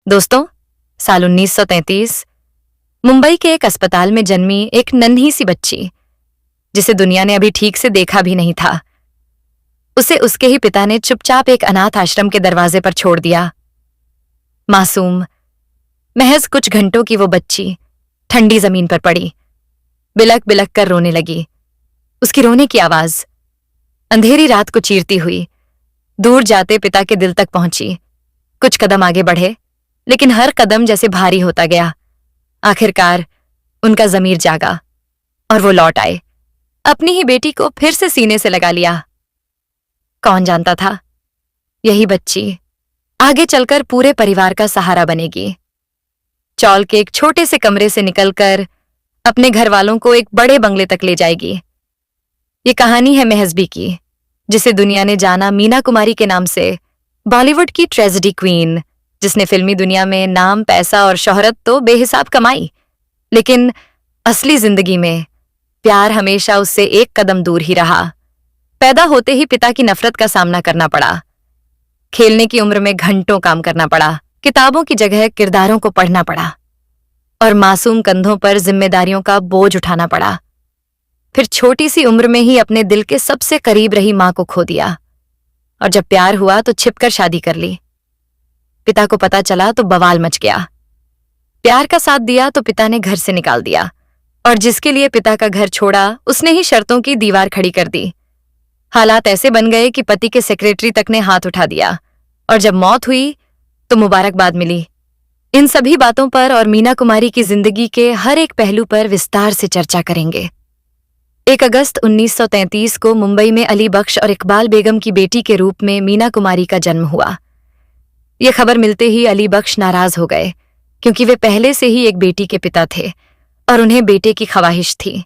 दोस्तों, साल 1933 मुंबई के एक अस्पताल में जन्मी एक नन्ही सी बच्ची, जिसे दुनिया ने अभी ठीक से देखा भी नहीं था। उसे उसके ही पिता ने चुपचाप एक अनाथ आश्रम के दरवाजे पर छोड़ दिया। मासूम, महज कुछ घंटों की वो बच्ची ठंडी जमीन पर पड़ी, बिलक बिलक कर रोने लगी। उसकी रोने की आवाज अंधेरी रात को चीरती हुई दूर जाते पिता के दिल तक पहुंची। कुछ कदम आगे बढ़े, लेकिन हर कदम जैसे भारी होता गया। आखिरकार उनका ज़मीर जागा और वो लौट आए। अपनी ही बेटी को फिर से सीने से लगा लिया। कौन जानता था, यही बच्ची आगे चलकर पूरे परिवार का सहारा बनेगी। चौल के एक छोटे से कमरे से निकलकर अपने घर वालों को एक बड़े बंगले तक ले जाएगी। ये कहानी है मेहज़बी की, जिसे दुनिया ने जाना मीना कुमारी के नाम से, बॉलीवुड की ट्रेजेडी क्वीन, जिसने फिल्मी दुनिया में नाम, पैसा और शोहरत तो बेहिसाब कमाई, लेकिन असली जिंदगी में प्यार हमेशा उससे एक कदम दूर ही रहा। पैदा होते ही पिता की नफरत का सामना करना पड़ा। खेलने की उम्र में घंटों काम करना पड़ा। किताबों की जगह किरदारों को पढ़ना पड़ा और मासूम कंधों पर जिम्मेदारियों का बोझ उठाना पड़ा। फिर छोटी सी उम्र में ही अपने दिल के सबसे करीब रही मां को खो दिया, और जब प्यार हुआ तो छिपकर शादी कर ली। पिता को पता चला तो बवाल मच गया। प्यार का साथ दिया तो पिता ने घर से निकाल दिया, और जिसके लिए पिता का घर छोड़ा उसने ही शर्तों की दीवार खड़ी कर दी। हालात ऐसे बन गए कि पति के सेक्रेटरी तक ने हाथ उठा दिया, और जब मौत हुई तो मुबारकबाद मिली। इन सभी बातों पर और मीना कुमारी की जिंदगी के हर एक पहलू पर विस्तार से चर्चा करेंगे। 1 अगस्त 1933 को मुंबई में अली बख्श और इकबाल बेगम की बेटी के रूप में मीना कुमारी का जन्म हुआ। यह खबर मिलते ही अली बख्श नाराज हो गए, क्योंकि वे पहले से ही एक बेटी के पिता थे और उन्हें बेटे की ख्वाहिश थी।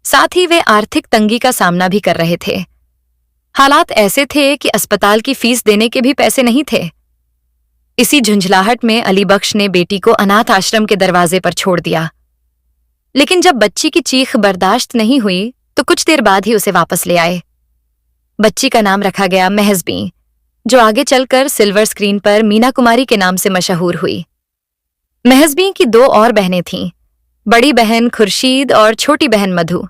साथ ही वे आर्थिक तंगी का सामना भी कर रहे थे। हालात ऐसे थे कि अस्पताल की फीस देने के भी पैसे नहीं थे। इसी झुंझलाहट में अली बख्श ने बेटी को अनाथ आश्रम के दरवाजे पर छोड़ दिया। लेकिन जब बच्ची की चीख बर्दाश्त नहीं हुई तो कुछ देर बाद ही उसे वापस ले आए। बच्ची का नाम रखा गया मेहज़बी, जो आगे चलकर सिल्वर स्क्रीन पर मीना कुमारी के नाम से मशहूर हुई। मेहज़बी की 2 और बहनें थीं, बड़ी बहन खुर्शीद और छोटी बहन मधु।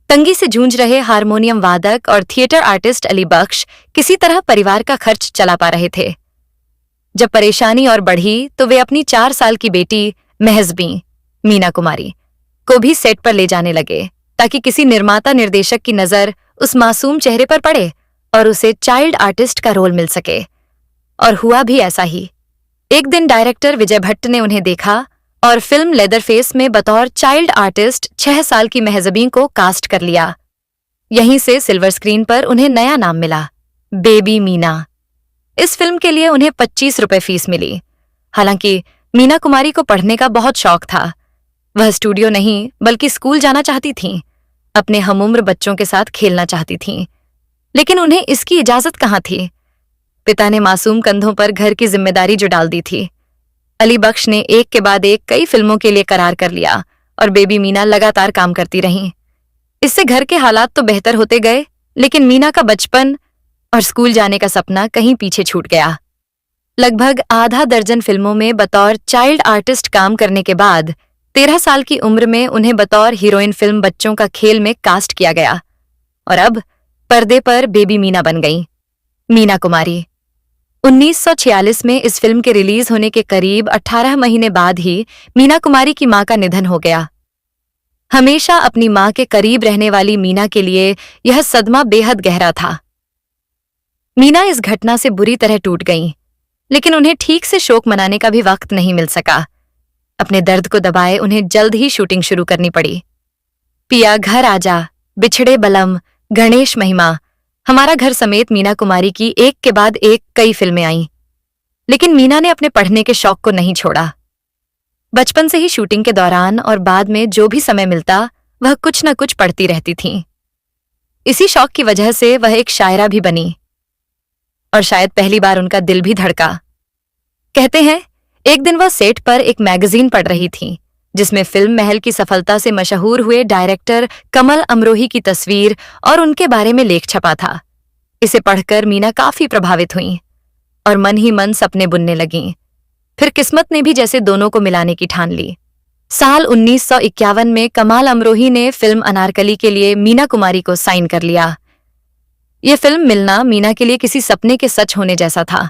तंगी से जूझ रहे हारमोनियम वादक और थिएटर आर्टिस्ट अली बख्श किसी तरह परिवार का खर्च चला पा रहे थे। जब परेशानी और बढ़ी तो वे अपनी 4 साल की बेटी मेहज़बी, मीना कुमारी, को भी सेट पर ले जाने लगे, ताकि किसी निर्माता निर्देशक की नजर उस मासूम चेहरे पर पड़े और उसे चाइल्ड आर्टिस्ट का रोल मिल सके। और हुआ भी ऐसा ही। एक दिन डायरेक्टर विजय भट्ट ने उन्हें देखा और फिल्म लेदरफेस में बतौर चाइल्ड आर्टिस्ट 6 साल की मेहज़बी को कास्ट कर लिया। यहीं से सिल्वर स्क्रीन पर उन्हें नया नाम मिला, बेबी मीना। इस फिल्म के लिए उन्हें 25 रुपए फीस मिली। हालांकि मीना कुमारी को पढ़ने का बहुत शौक था। वह स्टूडियो नहीं बल्कि स्कूल जाना चाहती थीं, अपने हमउम्र बच्चों के साथ खेलना चाहती थीं, लेकिन उन्हें इसकी इजाजत कहाँ थी। पिता ने मासूम कंधों पर घर की जिम्मेदारी जो डाल दी थी। अली बख्श ने एक के बाद एक कई फिल्मों के लिए करार कर लिया और बेबी मीना लगातार काम करती रहीं। इससे घर के हालात तो बेहतर होते गए, लेकिन मीना का बचपन और स्कूल जाने का सपना कहीं पीछे छूट गया। लगभग आधा दर्जन फिल्मों में बतौर चाइल्ड आर्टिस्ट काम करने के बाद 13 साल की उम्र में उन्हें बतौर हीरोइन फिल्म बच्चों का खेल में कास्ट किया गया, और अब पर्दे पर बेबी मीना बन गईं। मीना कुमारी 1946 में इस फिल्म के रिलीज होने के करीब 18 महीने बाद ही मीना कुमारी की मां का निधन हो गया। हमेशा अपनी मां के करीब रहने वाली मीना के लिए यह सदमा बेहद गहरा था। मीना इस घटना से बुरी तरह टूट गईं, लेकिन उन्हें ठीक से शोक मनाने का भी वक्त नहीं मिल सका। अपने दर्द को दबाए उन्हें जल्द ही शूटिंग शुरू करनी पड़ी। पिया घर आजा, बिछड़े बलम, गणेश महिमा, हमारा घर समेत मीना कुमारी की एक के बाद एक कई फिल्में आईं। लेकिन मीना ने अपने पढ़ने के शौक को नहीं छोड़ा। बचपन से ही शूटिंग के दौरान और बाद में जो भी समय मिलता वह कुछ न कुछ पढ़ती रहती थीं। इसी शौक की वजह से वह एक शायरा भी बनी, और शायद पहली बार उनका दिल भी धड़का। कहते हैं एक दिन वह सेट पर एक मैगजीन पढ़ रही थीं, जिसमें फिल्म महल की सफलता से मशहूर हुए डायरेक्टर कमल अमरोही की तस्वीर और उनके बारे में लेख छपा था। इसे पढ़कर मीना काफी प्रभावित हुईं और मन ही मन सपने बुनने लगीं। फिर किस्मत ने भी जैसे दोनों को मिलाने की ठान ली। साल 1951 में कमाल अमरोही ने फिल्म अनारकली के लिए मीना कुमारी को साइन कर लिया। यह फिल्म मिलना मीना के लिए किसी सपने के सच होने जैसा था।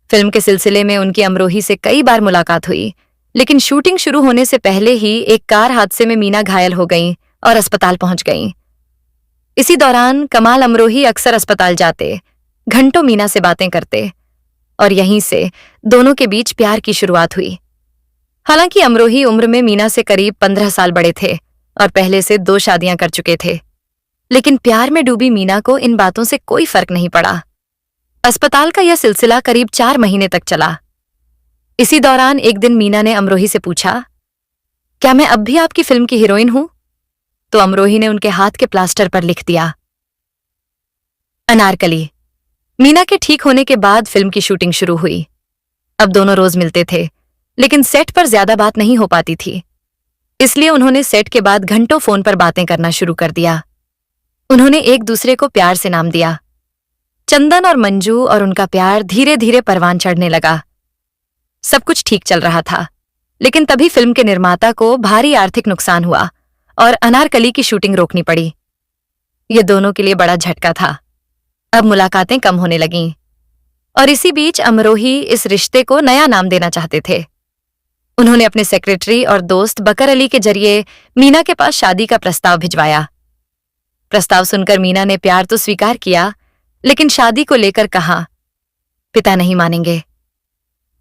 फिल्म के सिलसिले में उनकी अमरोही से कई बार मुलाकात हुई, लेकिन शूटिंग शुरू होने से पहले ही एक कार हादसे में मीना घायल हो गईं और अस्पताल पहुंच गईं। इसी दौरान कमाल अमरोही अक्सर अस्पताल जाते, घंटों मीना से बातें करते और यहीं से दोनों के बीच प्यार की शुरुआत हुई। हालांकि अमरोही उम्र में मीना से करीब 15 साल बड़े थे और पहले से 2 शादियां कर चुके थे, लेकिन प्यार में डूबी मीना को इन बातों से कोई फर्क नहीं पड़ा। अस्पताल का यह सिलसिला करीब 4 महीने तक चला। इसी दौरान एक दिन मीना ने अमरोही से पूछा, क्या मैं अब भी आपकी फिल्म की हीरोइन हूं? तो अमरोही ने उनके हाथ के प्लास्टर पर लिख दिया, अनारकली। मीना के ठीक होने के बाद फिल्म की शूटिंग शुरू हुई। अब दोनों रोज मिलते थे, लेकिन सेट पर ज्यादा बात नहीं हो पाती थी, इसलिए उन्होंने सेट के बाद घंटों फोन पर बातें करना शुरू कर दिया। उन्होंने एक दूसरे को प्यार से नाम दिया। चंदन और मंजू, और उनका प्यार धीरे धीरे परवान चढ़ने लगा। सब कुछ ठीक चल रहा था, लेकिन तभी फिल्म के निर्माता को भारी आर्थिक नुकसान हुआ और अनारकली की शूटिंग रोकनी पड़ी। यह दोनों के लिए बड़ा झटका था। अब मुलाकातें कम होने लगीं और इसी बीच अमरोही इस रिश्ते को नया नाम देना चाहते थे। उन्होंने अपने सेक्रेटरी और दोस्त बकर अली के जरिए मीना के पास शादी का प्रस्ताव भिजवाया। प्रस्ताव सुनकर मीना ने प्यार तो स्वीकार किया, लेकिन शादी को लेकर कहा, पिता नहीं मानेंगे।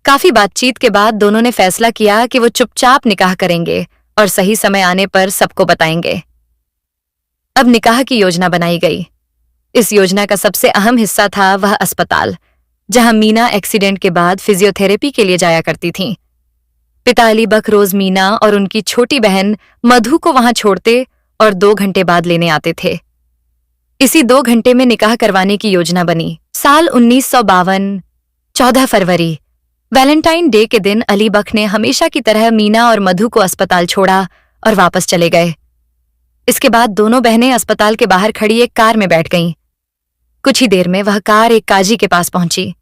काफी बातचीत के बाद दोनों ने फैसला किया कि वो चुपचाप निकाह करेंगे और सही समय आने पर सबको बताएंगे। अब निकाह की योजना बनाई गई। इस योजना का सबसे अहम हिस्सा था वह अस्पताल, जहां मीना एक्सीडेंट के बाद फिजियोथेरेपी के लिए जाया करती थीं। पिता अली बख रोज मीना और उनकी छोटी बहन मधु को वहां छोड़ते और 2 घंटे बाद लेने आते थे। इसी 2 घंटे में निकाह करवाने की योजना बनी। साल 1952, 14 फरवरी, वैलेंटाइन डे के दिन अली बख ने हमेशा की तरह मीना और मधु को अस्पताल छोड़ा और वापस चले गए। इसके बाद दोनों बहनें अस्पताल के बाहर खड़ी एक कार में बैठ गईं। कुछ ही देर में वह कार एक काजी के पास पहुंची,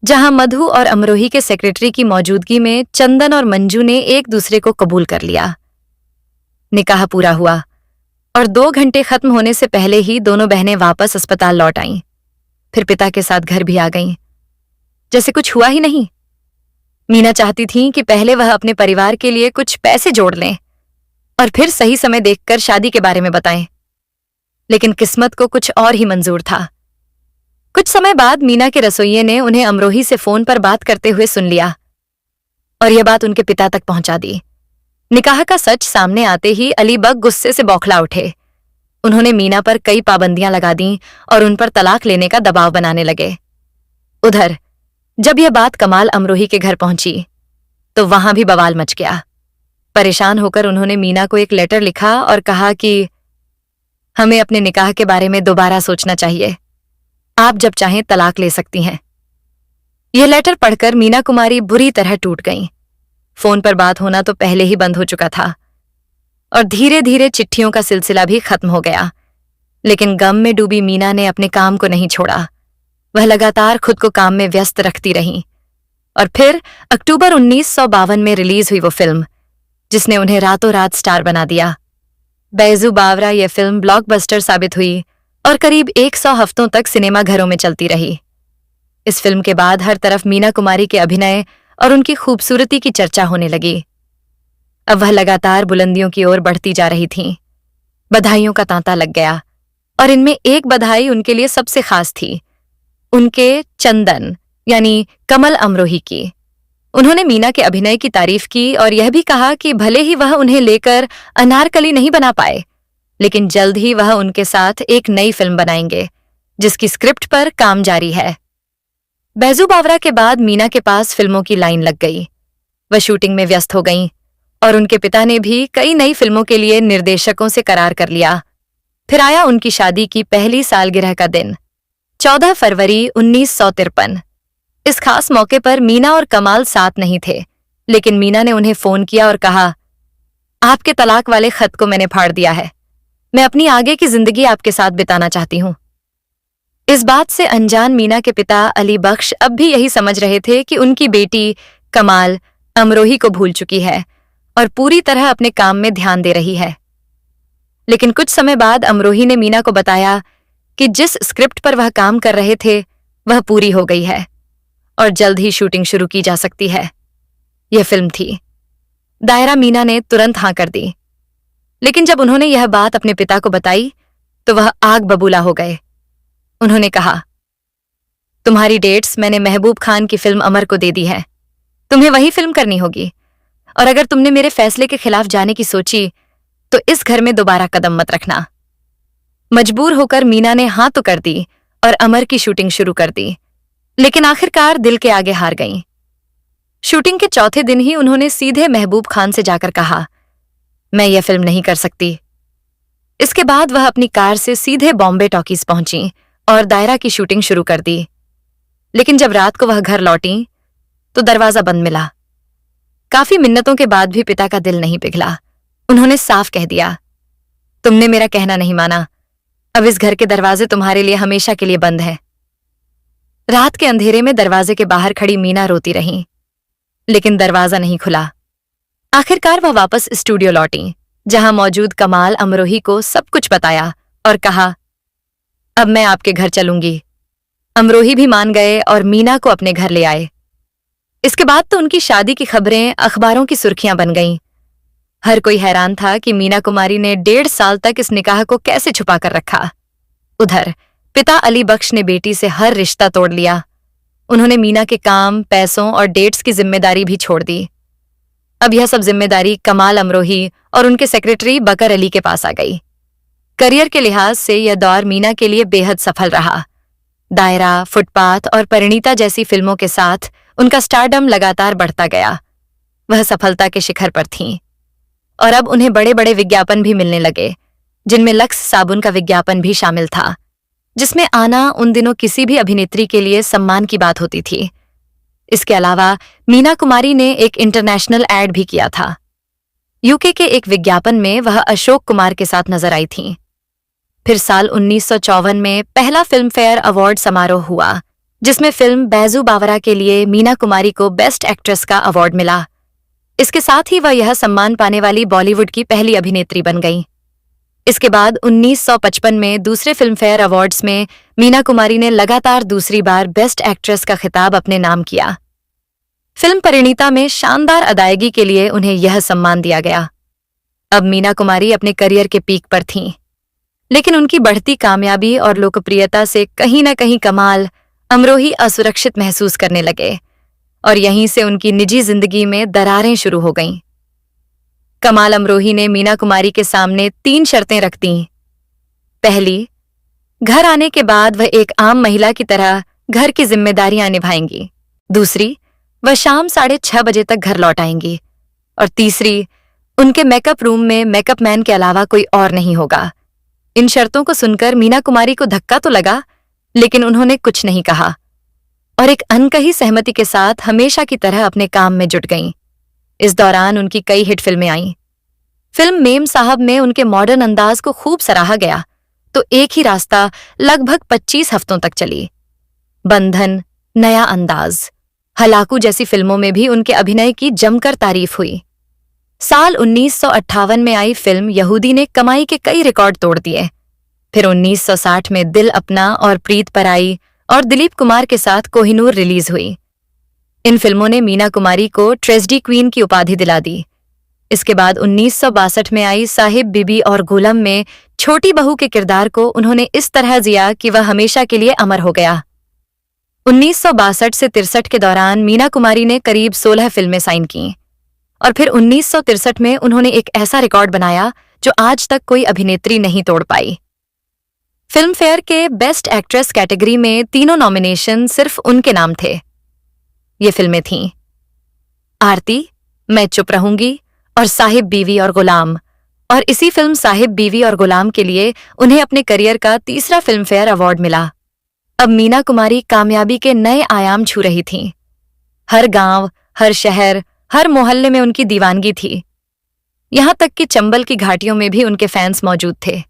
जहां मधु और अमरोही के सेक्रेटरी की मौजूदगी में चंदन और मंजू ने एक दूसरे को कबूल कर लिया। निकाह पूरा हुआ और 2 घंटे खत्म होने से पहले ही दोनों बहनें वापस अस्पताल लौट आईं। फिर पिता के साथ घर भी आ गईं, जैसे कुछ हुआ ही नहीं। मीना चाहती थीं कि पहले वह अपने परिवार के लिए कुछ पैसे जोड़ लें और फिर सही समय देखकर शादी के बारे में बताएं, लेकिन किस्मत को कुछ और ही मंजूर था। कुछ समय बाद मीना के रसोइये ने उन्हें अमरोही से फोन पर बात करते हुए सुन लिया और यह बात उनके पिता तक पहुंचा दी। निकाह का सच सामने आते ही अली बख गुस्से से बौखला उठे। उन्होंने मीना पर कई पाबंदियां लगा दीं और उन पर तलाक लेने का दबाव बनाने लगे। उधर जब यह बात कमाल अमरोही के घर पहुंची तो वहां भी बवाल मच गया। परेशान होकर उन्होंने मीना को एक लेटर लिखा और कहा कि हमें अपने निकाह के बारे में दोबारा सोचना चाहिए। आप जब चाहें तलाक ले सकती हैं। यह लेटर पढ़कर मीना कुमारी बुरी तरह टूट गईं। फोन पर बात होना तो पहले ही बंद हो चुका था और धीरे धीरे चिट्ठियों का सिलसिला भी खत्म हो गया। लेकिन गम में डूबी मीना ने अपने काम को नहीं छोड़ा। वह लगातार खुद को काम में व्यस्त रखती रहीं और फिर अक्टूबर 1952 में रिलीज हुई वो फिल्म जिसने उन्हें रातों रात स्टार बना दिया। बैजू बावरा यह फिल्म ब्लॉकबस्टर साबित हुई और करीब 100 हफ्तों तक सिनेमा घरों में चलती रही। इस फिल्म के बाद हर तरफ मीना कुमारी के अभिनय और उनकी खूबसूरती की चर्चा होने लगी। अब वह लगातार बुलंदियों की ओर बढ़ती जा रही थीं। बधाइयों का तांता लग गया और इनमें एक बधाई उनके लिए सबसे खास थी, उनके चंदन यानी कमल अमरोही की। उन्होंने मीना के अभिनय की तारीफ की और यह भी कहा कि भले ही वह उन्हें लेकर अनारकली नहीं बना पाए, लेकिन जल्द ही वह उनके साथ एक नई फिल्म बनाएंगे जिसकी स्क्रिप्ट पर काम जारी है। बैजू बावरा के बाद मीना के पास फिल्मों की लाइन लग गई। वह शूटिंग में व्यस्त हो गईं और उनके पिता ने भी कई नई फिल्मों के लिए निर्देशकों से करार कर लिया। फिर आया उनकी शादी की पहली सालगिरह का दिन, 14 फरवरी 1953। इस खास मौके पर मीना और कमाल साथ नहीं थे, लेकिन मीना ने उन्हें फोन किया और कहा, आपके तलाक वाले खत को मैंने फाड़ दिया है। मैं अपनी आगे की जिंदगी आपके साथ बिताना चाहती हूं। इस बात से अनजान मीना के पिता अली बख्श अब भी यही समझ रहे थे कि उनकी बेटी कमाल अमरोही को भूल चुकी है और पूरी तरह अपने काम में ध्यान दे रही है। लेकिन कुछ समय बाद अमरोही ने मीना को बताया कि जिस स्क्रिप्ट पर वह काम कर रहे थे वह पूरी हो गई है और जल्द ही शूटिंग शुरू की जा सकती है। यह फिल्म थी। दायरा मीना ने तुरंत हाँ कर दी। लेकिन जब उन्होंने यह बात अपने पिता को बताई तो वह आग बबूला हो गए। उन्होंने कहा, तुम्हारी डेट्स मैंने महबूब खान की फिल्म अमर को दे दी है। तुम्हें वही फिल्म करनी होगी और अगर तुमने मेरे फैसले के खिलाफ जाने की सोची तो इस घर में दोबारा कदम मत रखना। मजबूर होकर मीना ने हाँ तो कर दी और अमर की शूटिंग शुरू कर दी, लेकिन आखिरकार दिल के आगे हार गईं। शूटिंग के चौथे दिन ही उन्होंने सीधे महबूब खान से जाकर कहा, मैं यह फिल्म नहीं कर सकती। इसके बाद वह अपनी कार से सीधे बॉम्बे टॉकीज पहुंची और दायरा की शूटिंग शुरू कर दी। लेकिन जब रात को वह घर लौटी तो दरवाजा बंद मिला। काफी मिन्नतों के बाद भी पिता का दिल नहीं पिघला। उन्होंने साफ कह दिया, तुमने मेरा कहना नहीं माना, अब इस घर के दरवाजे तुम्हारे लिए हमेशा के लिए बंद हैं। रात के अंधेरे में दरवाजे के बाहर खड़ी मीना रोती रही, लेकिन दरवाजा नहीं खुला। आखिरकार वह वापस स्टूडियो लौटी, जहां मौजूद कमाल अमरोही को सब कुछ बताया और कहा, अब मैं आपके घर चलूंगी। अमरोही भी मान गए और मीना को अपने घर ले आए। इसके बाद तो उनकी शादी की खबरें अखबारों की सुर्खियां बन गईं। हर कोई हैरान था कि मीना कुमारी ने 1.5 साल तक इस निकाह को कैसे छुपा कर रखा। उधर पिता अली बख्श ने बेटी से हर रिश्ता तोड़ लिया। उन्होंने मीना के काम, पैसों और डेट्स की जिम्मेदारी भी छोड़ दी। अब यह सब जिम्मेदारी कमाल अमरोही और उनके सेक्रेटरी बकर अली के पास आ गई। करियर के लिहाज से यह दौर मीना के लिए बेहद सफल रहा। दायरा, फुटपाथ और परिणीता जैसी फिल्मों के साथ उनका स्टारडम लगातार बढ़ता गया। वह सफलता के शिखर पर थीं और अब उन्हें बड़े बड़े विज्ञापन भी मिलने लगे, जिनमें लक्स साबुन का विज्ञापन भी शामिल था, जिसमें आना उन दिनों किसी भी अभिनेत्री के लिए सम्मान की बात होती थी। इसके अलावा मीना कुमारी ने एक इंटरनेशनल एड भी किया था। यूके के एक विज्ञापन में वह अशोक कुमार के साथ नजर आई थीं। फिर साल 1954 में पहला फिल्म फेयर अवार्ड समारोह हुआ, जिसमें फिल्म बैजू बावरा के लिए मीना कुमारी को बेस्ट एक्ट्रेस का अवार्ड मिला। इसके साथ ही वह यह सम्मान पाने वाली बॉलीवुड की पहली अभिनेत्री बन गईं। इसके बाद 1955 में दूसरे फिल्म फेयर अवार्ड्स में मीना कुमारी ने लगातार दूसरी बार बेस्ट एक्ट्रेस का खिताब अपने नाम किया। फिल्म परिणीता में शानदार अदायगी के लिए उन्हें यह सम्मान दिया गया। अब मीना कुमारी अपने करियर के पीक पर थीं, लेकिन उनकी बढ़ती कामयाबी और लोकप्रियता से कहीं न कहीं कमाल अमरोही असुरक्षित महसूस करने लगे और यहीं से उनकी निजी जिंदगी में दरारें शुरू हो गईं। कमाल अमरोही ने मीना कुमारी के सामने 3 शर्तें रख दीं। पहली, घर आने के बाद वह एक आम महिला की तरह घर की जिम्मेदारियां निभाएंगी। दूसरी, वह शाम 6:30 बजे तक घर लौट आएंगी। और तीसरी, उनके मेकअप रूम में मेकअप मैन के अलावा कोई और नहीं होगा। इन शर्तों को सुनकर मीना कुमारी को धक्का तो लगा, लेकिन उन्होंने कुछ नहीं कहा और एक अनकही सहमति के साथ हमेशा की तरह अपने काम में जुट गईं। इस दौरान उनकी कई हिट फिल्में आईं। फिल्म मेम साहब में उनके मॉडर्न अंदाज को खूब सराहा गया, तो एक ही रास्ता लगभग 25 हफ्तों तक चली। बंधन, नया अंदाज, हलाकू जैसी फिल्मों में भी उनके अभिनय की जमकर तारीफ हुई। साल 1958 में आई फिल्म यहूदी ने कमाई के कई रिकॉर्ड तोड़ दिए। फिर 1960 में दिल अपना और प्रीत पराई और दिलीप कुमार के साथ कोहिनूर रिलीज हुई। इन फिल्मों ने मीना कुमारी को ट्रेजेडी क्वीन की उपाधि दिला दी। इसके बाद 1962 में आई साहिब बीबी और गुलम में छोटी बहू के किरदार को उन्होंने इस तरह जिया कि वह हमेशा के लिए अमर हो गया। 1962 से 63 के दौरान मीना कुमारी ने करीब 16 फिल्में साइन की और फिर 1963 में उन्होंने एक ऐसा रिकॉर्ड बनाया जो आज तक कोई अभिनेत्री नहीं तोड़ पाई। फिल्म फेयर के बेस्ट एक्ट्रेस कैटेगरी में तीनों नॉमिनेशन सिर्फ उनके नाम थे। ये फिल्में थीं आरती, मैं चुप रहूंगी और साहिब बीवी और गुलाम। और इसी फिल्म साहिब बीवी और गुलाम के लिए उन्हें अपने करियर का तीसरा फिल्म फेयर अवार्ड मिला। अब मीना कुमारी कामयाबी के नए आयाम छू रही थीं। हर गांव, हर शहर, हर मोहल्ले में उनकी दीवानगी थी। यहां तक कि चंबल की घाटियों में भी उनके फैंस मौजूद थे।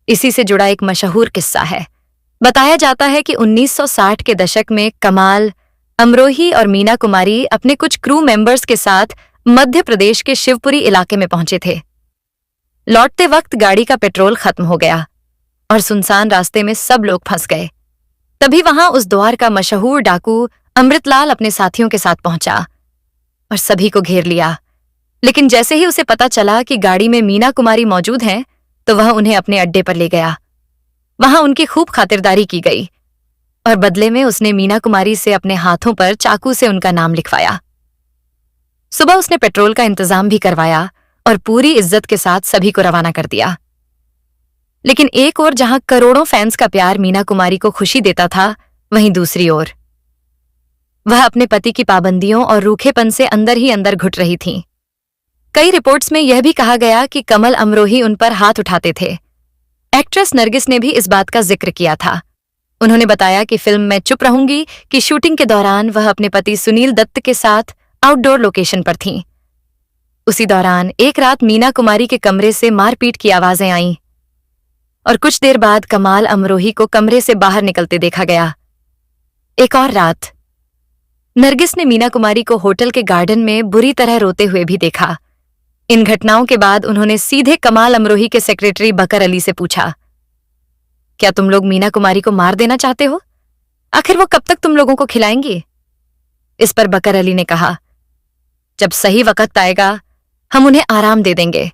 इसी से जुड़ा एक मशहूर किस्सा है। बताया जाता है कि 1960 के दशक में कमाल अमरोही और मीना कुमारी अपने कुछ क्रू मेंबर्स के साथ मध्य प्रदेश के शिवपुरी इलाके में पहुंचे थे। लौटते वक्त गाड़ी का पेट्रोल खत्म हो गया और सुनसान रास्ते में सब लोग फंस गए। तभी वहां उस द्वार का मशहूर डाकू अमृतलाल अपने साथियों के साथ पहुंचा और सभी को घेर लिया। लेकिन जैसे ही उसे पता चला कि गाड़ी में मीना कुमारी मौजूद हैं, तो वह उन्हें अपने अड्डे पर ले गया। वहां उनकी खूब खातिरदारी की गई और बदले में उसने मीना कुमारी से अपने हाथों पर चाकू से उनका नाम लिखवाया। सुबह उसने पेट्रोल का इंतजाम भी करवाया और पूरी इज्जत के साथ सभी को रवाना कर दिया। लेकिन एक ओर जहां करोड़ों फैंस का प्यार मीना कुमारी को खुशी देता था, वहीं दूसरी ओर वह अपने पति की पाबंदियों और रूखेपन से अंदर ही अंदर घुट रही थीं। कई रिपोर्ट्स में यह भी कहा गया कि कमल अमरोही उन पर हाथ उठाते थे। एक्ट्रेस नरगिस ने भी इस बात का जिक्र किया था। उन्होंने बताया कि फिल्म मैं चुप रहूंगी कि शूटिंग के दौरान वह अपने पति सुनील दत्त के साथ आउटडोर लोकेशन पर थीं। उसी दौरान एक रात मीना कुमारी के कमरे से मारपीट की आवाजें आईं और कुछ देर बाद कमाल अमरोही को कमरे से बाहर निकलते देखा गया। एक और रात नरगिस ने मीना कुमारी को होटल के गार्डन में बुरी तरह रोते हुए भी देखा। इन घटनाओं के बाद उन्होंने सीधे कमाल अमरोही के सेक्रेटरी बकर अली से पूछा, क्या तुम लोग मीना कुमारी को मार देना चाहते हो? आखिर वो कब तक तुम लोगों को खिलाएंगी? इस पर बकर अली ने कहा, जब सही वक्त आएगा हम उन्हें आराम दे देंगे।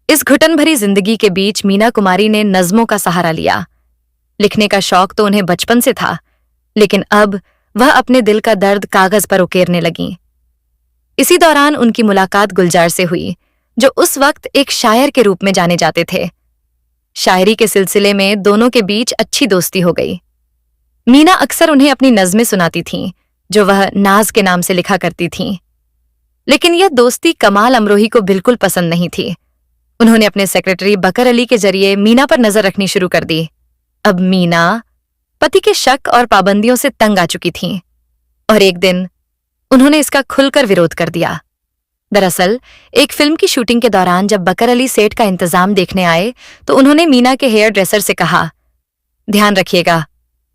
इस घुटन भरी जिंदगी के बीच मीना कुमारी ने नज़्मों का सहारा लिया। लिखने का शौक तो उन्हें बचपन से था, लेकिन अब वह अपने दिल का दर्द कागज पर उकेरने लगीं। इसी दौरान उनकी मुलाकात गुलजार से हुई, जो उस वक्त एक शायर के रूप में जाने जाते थे। शायरी के सिलसिले में दोनों के बीच अच्छी दोस्ती हो गई। मीना अक्सर उन्हें अपनी नज़्में सुनाती थीं, जो वह नाज के नाम से लिखा करती थीं। लेकिन यह दोस्ती कमाल अमरोही को बिल्कुल पसंद नहीं थी। उन्होंने अपने सेक्रेटरी बकर अली के जरिए मीना पर नजर रखनी शुरू कर दी। अब मीना पति के शक और पाबंदियों से तंग आ चुकी थीं और एक दिन उन्होंने इसका खुलकर विरोध कर दिया। दरअसल एक फिल्म की शूटिंग के दौरान जब बकर अली सेट का इंतजाम देखने आए, तो उन्होंने मीना के हेयर ड्रेसर से कहा, ध्यान रखिएगा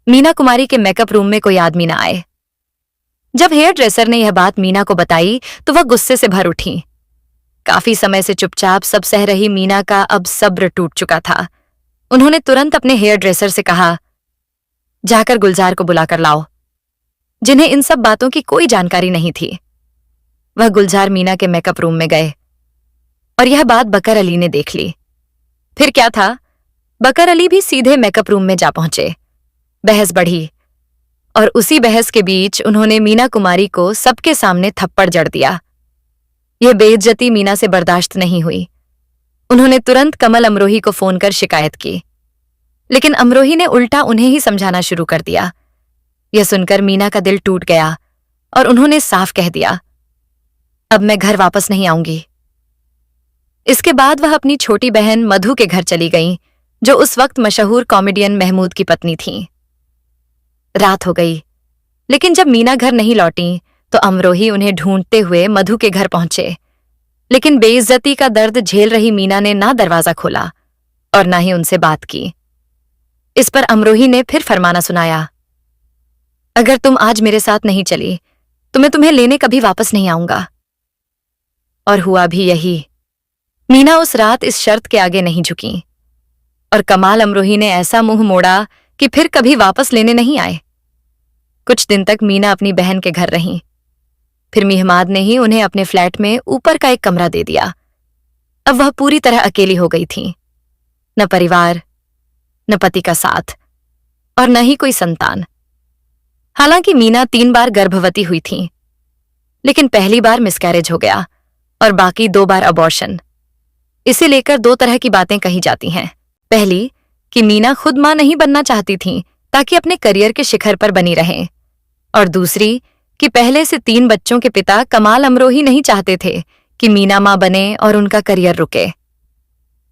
मीना कुमारी के मेकअप रूम में कोई आदमी ना आए। जब हेयर ड्रेसर ने यह बात मीना को बताई तो वह गुस्से से भर उठी। काफी समय से चुपचाप सब सह रही मीना का अब सब्र टूट चुका था। उन्होंने तुरंत अपने हेयर ड्रेसर से कहा, जाकर गुलजार को बुलाकर लाओ, जिन्हें इन सब बातों की कोई जानकारी नहीं थी। वह गुलजार मीना के मेकअप रूम में गए और यह बात बकर अली ने देख ली। फिर क्या था, बकर अली भी सीधे मेकअप रूम में जा पहुंचे। बहस बढ़ी और उसी बहस के बीच उन्होंने मीना कुमारी को सबके सामने थप्पड़ जड़ दिया। यह बेइज्जती मीना से बर्दाश्त नहीं हुई। उन्होंने तुरंत कमल अमरोही को फोन कर शिकायत की, लेकिन अमरोही ने उल्टा उन्हें ही समझाना शुरू कर दिया। यह सुनकर मीना का दिल टूट गया और उन्होंने साफ कह दिया, अब मैं घर वापस नहीं आऊंगी। इसके बाद वह अपनी छोटी बहन मधु के घर चली गईं, जो उस वक्त मशहूर कॉमेडियन महमूद की पत्नी थीं। रात हो गई, लेकिन जब मीना घर नहीं लौटी तो अमरोही उन्हें ढूंढते हुए मधु के घर पहुंचे। लेकिन बेइज्जती का दर्द झेल रही मीना ने ना दरवाजा खोला और ना ही उनसे बात की। इस पर अमरोही ने फिर फरमाना सुनाया, अगर तुम आज मेरे साथ नहीं चली तो मैं तुम्हें लेने कभी वापस नहीं आऊंगा। और हुआ भी यही। मीना उस रात इस शर्त के आगे नहीं झुकी और कमाल अमरोही ने ऐसा मुंह मोड़ा कि फिर कभी वापस लेने नहीं आए। कुछ दिन तक मीना अपनी बहन के घर रहीं। फिर मिहमाद ने ही उन्हें अपने फ्लैट में ऊपर का एक कमरा दे दिया। अब वह पूरी तरह अकेली हो गई थी। न परिवार, न पति का साथ और न ही कोई संतान। हालांकि मीना 3 बार गर्भवती हुई थी, लेकिन पहली बार मिसकैरेज हो गया और बाकी 2 बार अबॉर्शन। इसे लेकर 2 तरह की बातें कही जाती हैं। पहली कि मीना खुद मां नहीं बनना चाहती थीं ताकि अपने करियर के शिखर पर बनी रहें, और दूसरी कि पहले से 3 बच्चों के पिता कमाल अमरोही नहीं चाहते थे कि मीना मां बने और उनका करियर रुके।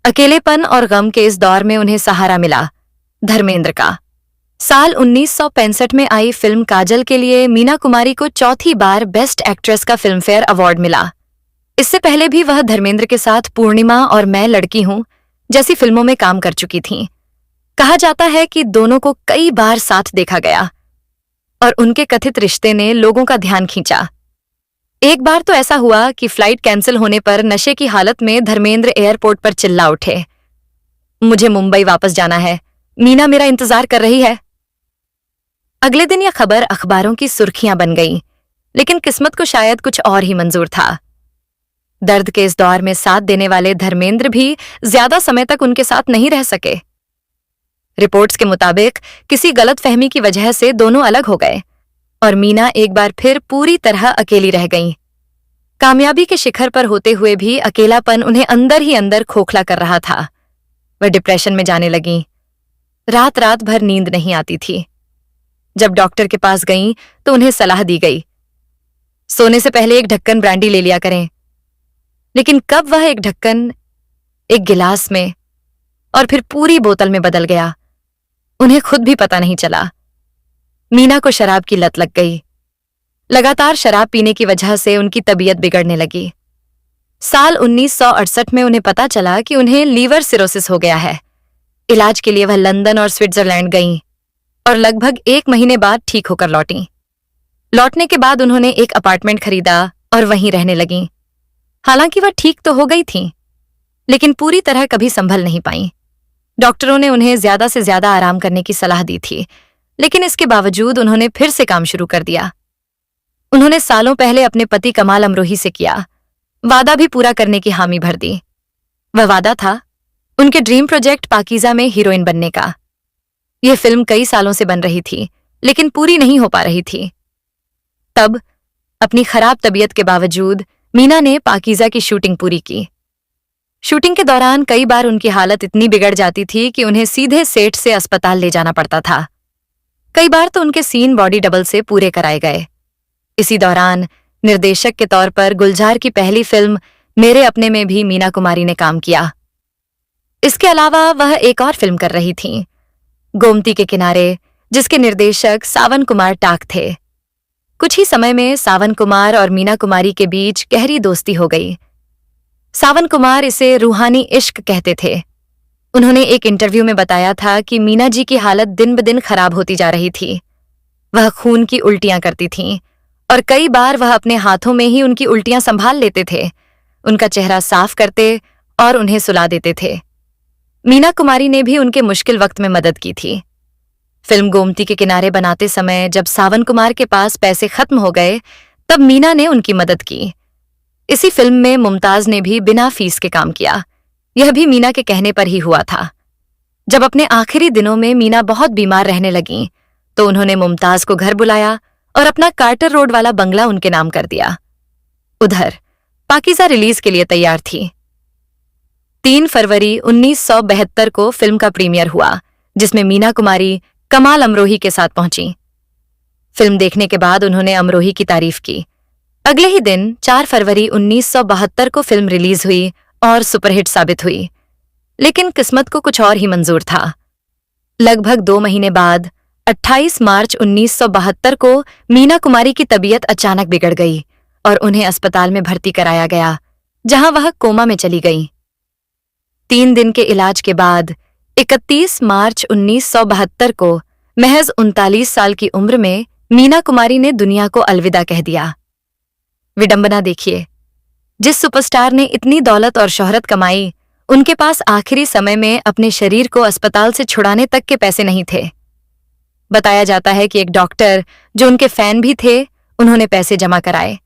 अकेलेपन और गम के इस दौर में उन्हें सहारा मिला धर्मेंद्र का। साल 1965 में आई फिल्म काजल के लिए मीना कुमारी को चौथी बार बेस्ट एक्ट्रेस का फिल्मफेयर अवार्ड मिला। इससे पहले भी वह धर्मेंद्र के साथ पूर्णिमा और मैं लड़की हूं जैसी फिल्मों में काम कर चुकी थीं। कहा जाता है कि दोनों को कई बार साथ देखा गया। और उनके कथित रिश्ते ने लोगों का ध्यान खींचा। एक बार तो ऐसा हुआ कि फ्लाइट कैंसिल होने पर नशे की हालत में धर्मेंद्र एयरपोर्ट पर चिल्ला उठे, मुझे मुंबई वापस जाना है, मीना मेरा इंतजार कर रही है। अगले दिन यह खबर अखबारों की सुर्खियां बन गई, लेकिन किस्मत को शायद कुछ और ही मंजूर था। दर्द के इस दौर में साथ देने वाले धर्मेंद्र भी ज्यादा समय तक उनके साथ नहीं रह सके। रिपोर्ट्स के मुताबिक किसी गलतफहमी की वजह से दोनों अलग हो गए और मीना एक बार फिर पूरी तरह अकेली रह गईं। कामयाबी के शिखर पर होते हुए भी अकेलापन उन्हें अंदर ही अंदर खोखला कर रहा था। वह डिप्रेशन में जाने लगीं। रात रात भर नींद नहीं आती थी। जब डॉक्टर के पास गईं तो उन्हें सलाह दी गई, सोने से पहले एक ढक्कन ब्रांडी ले लिया करें। लेकिन कब वह एक ढक्कन एक गिलास में और फिर पूरी बोतल में बदल गया, उन्हें खुद भी पता नहीं चला। मीना को शराब की लत लग गई। लगातार शराब पीने की वजह से उनकी तबीयत बिगड़ने लगी। साल 1968 में उन्हें पता चला कि उन्हें लीवर सिरोसिस हो गया है। इलाज के लिए वह लंदन और स्विट्जरलैंड गईं और लगभग 1 महीने बाद ठीक होकर लौटीं। लौटने के बाद उन्होंने एक अपार्टमेंट खरीदा और वहीं रहने लगीं। हालांकि वह ठीक तो हो गई थीं, लेकिन पूरी तरह कभी संभल नहीं पाईं। डॉक्टरों ने उन्हें ज्यादा से ज्यादा आराम करने की सलाह दी थी, लेकिन इसके बावजूद उन्होंने फिर से काम शुरू कर दिया। उन्होंने सालों पहले अपने पति कमाल अमरोही से किया, वादा भी पूरा करने की हामी भर दी। वह वादा था उनके ड्रीम प्रोजेक्ट पाकीज़ा में हीरोइन बनने का। यह फिल्म कई सालों से बन रही थी, लेकिन पूरी नहीं हो पा रही थी। तब अपनी खराब तबीयत के बावजूद मीना ने पाकीज़ा की शूटिंग पूरी की। शूटिंग के दौरान कई बार उनकी हालत इतनी बिगड़ जाती थी कि उन्हें सीधे सेट से अस्पताल ले जाना पड़ता था। कई बार तो उनके सीन बॉडी डबल से पूरे कराए गए। इसी दौरान निर्देशक के तौर पर गुलजार की पहली फिल्म मेरे अपने में भी मीना कुमारी ने काम किया। इसके अलावा वह एक और फिल्म कर रही थीं, गोमती के किनारे, जिसके निर्देशक सावन कुमार टाक थे। कुछ ही समय में सावन कुमार और मीना कुमारी के बीच गहरी दोस्ती हो गई। सावन कुमार इसे रूहानी इश्क कहते थे। उन्होंने एक इंटरव्यू में बताया था कि मीना जी की हालत दिन ब दिन खराब होती जा रही थी। वह खून की उल्टियां करती थीं और कई बार वह अपने हाथों में ही उनकी उल्टियां संभाल लेते थे, उनका चेहरा साफ करते और उन्हें सुला देते थे। मीना कुमारी ने भी उनके मुश्किल वक्त में मदद की थी। फिल्म गोमती के किनारे बनाते समय जब सावन कुमार के पास पैसे खत्म हो गए, तब मीना ने उनकी मदद की। इसी फिल्म में मुमताज ने भी बिना फीस के काम किया। यह भी मीना के कहने पर ही हुआ था। जब अपने आखिरी दिनों में मीना बहुत बीमार रहने लगीं, तो उन्होंने मुमताज को घर बुलाया और अपना कार्टर रोड वाला बंगला उनके नाम कर दिया। उधर पाकीज़ा रिलीज के लिए तैयार थी। 3 फरवरी 1972 को फिल्म का प्रीमियर हुआ, जिसमें मीना कुमारी कमाल अमरोही के साथ पहुंची। फिल्म देखने के बाद उन्होंने अमरोही की तारीफ की। अगले ही दिन 4 फरवरी 1972 को फिल्म रिलीज हुई और सुपरहिट साबित हुई। लेकिन किस्मत को कुछ और ही मंजूर था। लगभग 2 महीने बाद 28 मार्च 1972 को मीना कुमारी की तबीयत अचानक बिगड़ गई और उन्हें अस्पताल में भर्ती कराया गया, जहां वह कोमा में चली गईं। 3 दिन के इलाज के बाद 31 मार्च 1972 को महज 39 साल की उम्र में मीना कुमारी ने दुनिया को अलविदा कह दिया। विडंबना देखिए, जिस सुपरस्टार ने इतनी दौलत और शोहरत कमाई, उनके पास आखिरी समय में अपने शरीर को अस्पताल से छुड़ाने तक के पैसे नहीं थे। बताया जाता है कि एक डॉक्टर जो उनके फैन भी थे, उन्होंने पैसे जमा कराए,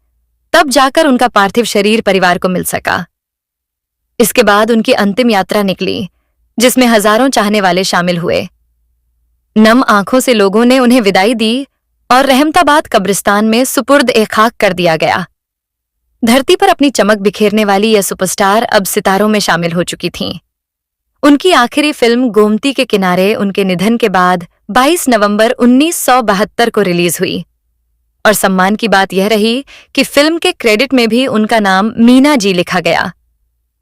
तब जाकर उनका पार्थिव शरीर परिवार को मिल सका। इसके बाद उनकी अंतिम यात्रा निकली, जिसमें हजारों चाहने वाले शामिल हुए। नम आंखों से लोगों ने उन्हें विदाई दी और रहमताबाद कब्रिस्तान में सुपुर्द ए खाक कर दिया गया। धरती पर अपनी चमक बिखेरने वाली यह सुपरस्टार अब सितारों में शामिल हो चुकी थीं। उनकी आखिरी फिल्म गोमती के किनारे उनके निधन के बाद 22 नवंबर 1972 को रिलीज हुई और सम्मान की बात यह रही कि फिल्म के क्रेडिट में भी उनका नाम मीना जी लिखा गया।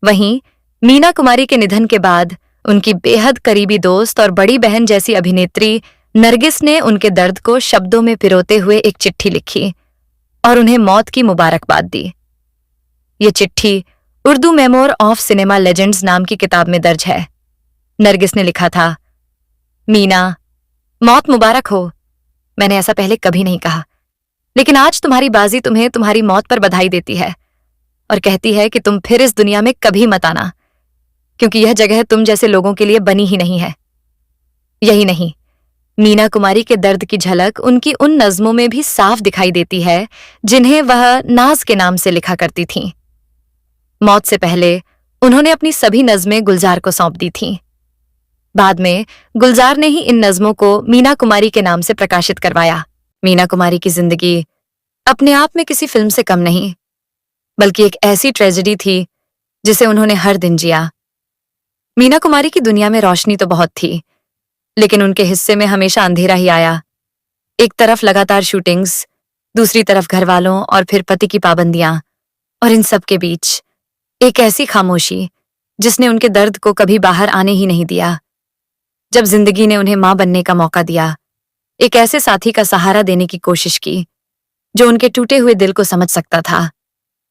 वहीं मीना कुमारी के निधन के बाद उनकी बेहद करीबी दोस्त और बड़ी बहन जैसी अभिनेत्री नरगिस ने उनके दर्द को शब्दों में पिरोते हुए एक चिट्ठी लिखी और उन्हें मौत की मुबारकबाद दी। ये चिट्ठी Urdu memoir of cinema legends नाम की किताब में दर्ज है। नरगिस ने लिखा था, मीना, मौत मुबारक हो। मैंने ऐसा पहले कभी नहीं कहा, लेकिन आज तुम्हारी बाजी तुम्हें तुम्हारी मौत पर बधाई देती है और कहती है कि तुम फिर इस दुनिया में कभी मत आना, क्योंकि यह जगह तुम जैसे लोगों के लिए बनी ही नहीं है। यही नहीं, मीना कुमारी के दर्द की झलक उनकी उन नज्मों में भी साफ दिखाई देती है जिन्हें वह नाज के नाम से लिखा करती थीं। मौत से पहले उन्होंने अपनी सभी नज्में गुलजार को सौंप दी थीं। बाद में गुलजार ने ही इन नज्मों को मीना कुमारी के नाम से प्रकाशित करवाया। मीना कुमारी की जिंदगी अपने आप में किसी फिल्म से कम नहीं, बल्कि एक ऐसी ट्रेजेडी थी जिसे उन्होंने हर दिन जिया। मीना कुमारी की दुनिया में रोशनी तो बहुत थी, लेकिन उनके हिस्से में हमेशा अंधेरा ही आया। एक तरफ लगातार शूटिंग्स, दूसरी तरफ घरवालों और फिर पति की पाबंदियां, और इन सब के बीच एक ऐसी खामोशी जिसने उनके दर्द को कभी बाहर आने ही नहीं दिया। जब जिंदगी ने उन्हें मां बनने का मौका दिया, एक ऐसे साथी का सहारा देने की कोशिश की जो उनके टूटे हुए दिल को समझ सकता था,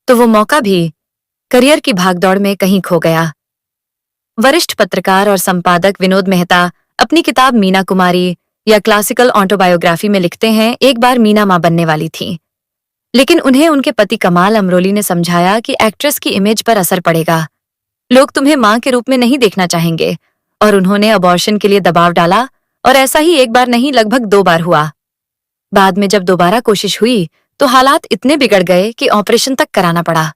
तो वो मौका भी करियर की भागदौड़ में कहीं खो गया। वरिष्ठ पत्रकार और संपादक विनोद मेहता अपनी किताब मीना कुमारी या क्लासिकल ऑटोबायोग्राफी में लिखते हैं, एक बार मीना मां बनने वाली थी, लेकिन उन्हें उनके पति कमाल अमरोली ने समझाया कि एक्ट्रेस की इमेज पर असर पड़ेगा, लोग तुम्हें मां के रूप में नहीं देखना चाहेंगे, और उन्होंने अबॉर्शन के लिए दबाव डाला। और ऐसा ही एक बार नहीं, लगभग 2 बार हुआ। बाद में जब दोबारा कोशिश हुई तो हालात इतने बिगड़ गए कि ऑपरेशन तक कराना पड़ा।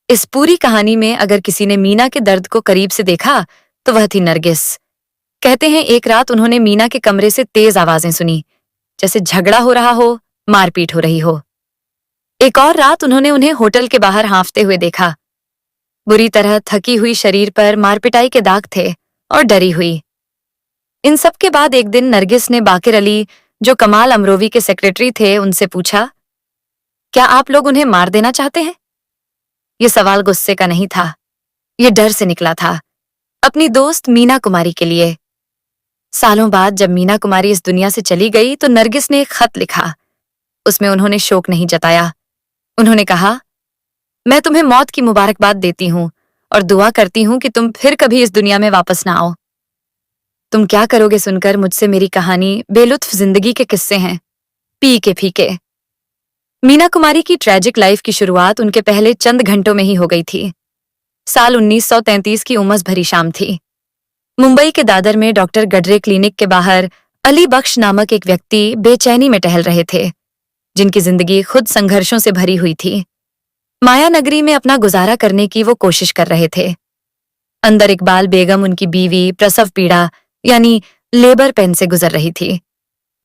इस पूरी कहानी में अगर किसी ने मीना के दर्द को करीब से देखा तो वह थी नरगिस। कहते हैं एक रात उन्होंने मीना के कमरे से तेज आवाजें सुनी, जैसे झगड़ा हो रहा हो, मारपीट हो रही हो। एक और रात उन्होंने उन्हें होटल के बाहर हांफते हुए देखा। बुरी तरह थकी हुई शरीर पर मारपिटाई के दाग थे और डरी हुई। इन सब के बाद एक दिन नरगिस ने बाकिर अली, जो कमाल अमरोवी के सेक्रेटरी थे, उनसे पूछा, क्या आप लोग उन्हें मार देना चाहते हैं? ये सवाल गुस्से का नहीं था, ये डर से निकला था, अपनी दोस्त मीना कुमारी के लिए। सालों बाद जब मीना कुमारी इस दुनिया से चली गई तो नरगिस ने एक खत लिखा। उसमें उन्होंने शोक नहीं जताया। उन्होंने कहा, मैं तुम्हें मौत की मुबारकबाद देती हूं और दुआ करती हूं कि तुम फिर कभी इस दुनिया में वापस ना आओ। तुम क्या करोगे सुनकर मुझसे मेरी कहानी, बेलुत्फ जिंदगी के किस्से हैं, पी के फीके। मीना कुमारी की ट्रैजिक लाइफ की शुरुआत उनके पहले चंद घंटों में ही हो गई थी। साल 1933 की उमस भरी शाम थी। मुंबई के दादर में डॉक्टर गडरे क्लिनिक के बाहर अली बख्श नामक एक व्यक्ति बेचैनी में टहल रहे थे, जिनकी जिंदगी खुद संघर्षों से भरी हुई थी। माया नगरी में अपना गुजारा करने की वो कोशिश कर रहे थे। अंदर इकबाल बेगम, उनकी बीवी, प्रसव पीड़ा यानी लेबर पेन से गुजर रही थी,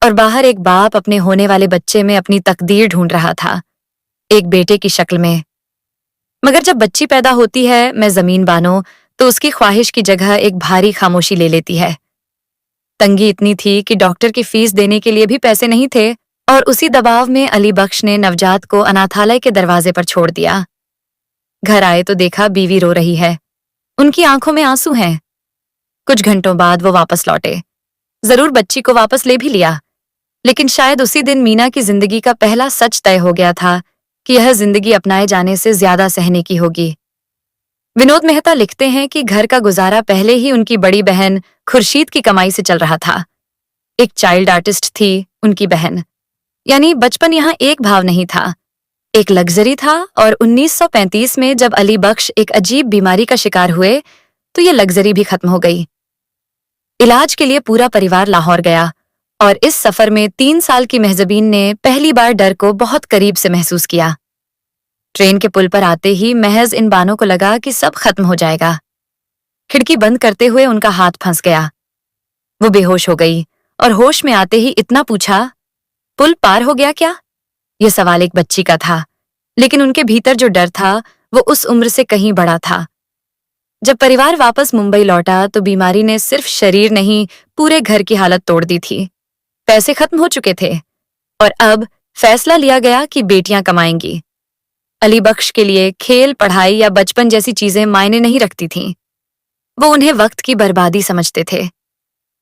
और बाहर एक बाप अपने होने वाले बच्चे में अपनी तकदीर ढूंढ रहा था, एक बेटे की शक्ल में। मगर जब बच्ची पैदा होती है, मैं जमीन बानो, तो उसकी ख्वाहिश की जगह एक भारी खामोशी ले लेती है। तंगी इतनी थी कि डॉक्टर की फीस देने के लिए भी पैसे नहीं थे, और उसी दबाव में अली बख्श ने नवजात को अनाथालय के दरवाजे पर छोड़ दिया। घर आए तो देखा बीवी रो रही है, उनकी आंखों में आंसू हैं। कुछ घंटों बाद वो वापस लौटे। जरूर बच्ची को वापस ले भी लिया, लेकिन शायद उसी दिन मीना की जिंदगी का पहला सच तय हो गया था कि यह जिंदगी अपनाए जाने से ज्यादा सहने की होगी। विनोद मेहता लिखते हैं कि घर का गुजारा पहले ही उनकी बड़ी बहन खुर्शीद की कमाई से चल रहा था। एक चाइल्ड आर्टिस्ट थी उनकी बहन, यानी बचपन यहाँ एक भाव नहीं था, एक लग्जरी था। और 1935 में जब अली बख्श एक अजीब बीमारी का शिकार हुए तो ये लग्जरी भी खत्म हो गई। इलाज के लिए पूरा परिवार लाहौर गया, और इस सफर में 3 साल की महजबीन ने पहली बार डर को बहुत करीब से महसूस किया। ट्रेन के पुल पर आते ही महज इन बानों को लगा कि सब खत्म हो जाएगा। खिड़की बंद करते हुए उनका हाथ फंस गया। वो बेहोश हो गई और होश में आते ही इतना पूछा, पुल पार हो गया क्या? यह सवाल एक बच्ची का था, लेकिन उनके भीतर जो डर था वो उस उम्र से कहीं बड़ा था। जब परिवार वापस मुंबई लौटा तो बीमारी ने सिर्फ शरीर नहीं, पूरे घर की हालत तोड़ दी थी। पैसे खत्म हो चुके थे और अब फैसला लिया गया कि बेटियां कमाएंगी। अली बख्श के लिए खेल, पढ़ाई या बचपन जैसी चीजें मायने नहीं रखती थीं। वो उन्हें वक्त की बर्बादी समझते थे।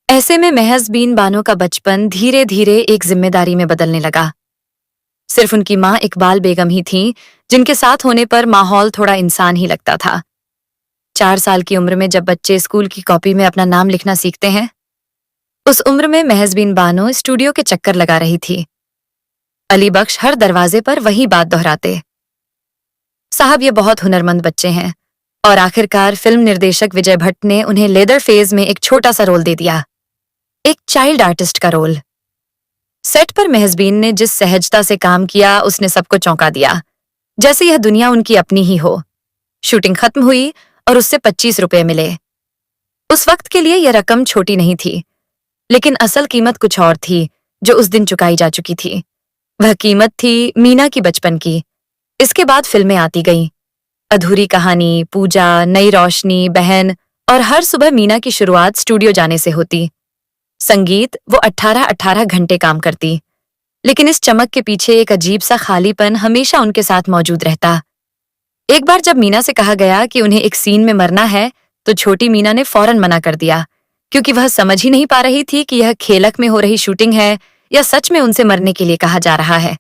ऐसे में महज बीन बानो का बचपन धीरे धीरे एक जिम्मेदारी में बदलने लगा। सिर्फ उनकी माँ इकबाल बेगम ही थीं जिनके साथ होने पर माहौल थोड़ा इंसान ही लगता था। 4 साल की उम्र में जब बच्चे स्कूल की कॉपी में अपना नाम लिखना सीखते हैं, उस उम्र में महज बिन बानो स्टूडियो के चक्कर लगा रही थी। अली बख्श हर दरवाजे पर वही बात दोहराते, साहब ये बहुत हुनरमंद बच्चे हैं। और आखिरकार फिल्म निर्देशक विजय भट्ट ने उन्हें लेदर फेज में एक छोटा सा रोल दे दिया, एक चाइल्ड आर्टिस्ट का रोल। सेट पर महजबीन ने जिस सहजता से काम किया उसने सबको चौंका दिया, जैसे यह दुनिया उनकी अपनी ही हो। शूटिंग खत्म हुई और उससे 25 रुपए मिले। उस वक्त के लिए यह रकम छोटी नहीं थी, लेकिन असल कीमत कुछ और थी जो उस दिन चुकाई जा चुकी थी। वह कीमत थी मीना की बचपन की। इसके बाद फिल्में आती गईं, अधूरी कहानी, पूजा, नई रोशनी, बहन, और हर सुबह मीना की शुरुआत स्टूडियो जाने से होती। संगीत वो 18-18 घंटे काम करती, लेकिन इस चमक के पीछे एक अजीब सा खालीपन हमेशा उनके साथ मौजूद रहता। एक बार जब मीना से कहा गया कि उन्हें एक सीन में मरना है, तो छोटी मीना ने फौरन मना कर दिया, क्योंकि वह समझ ही नहीं पा रही थी कि यह खेलक में हो रही शूटिंग है या सच में उनसे मरने के लिए कहा जा रहा है।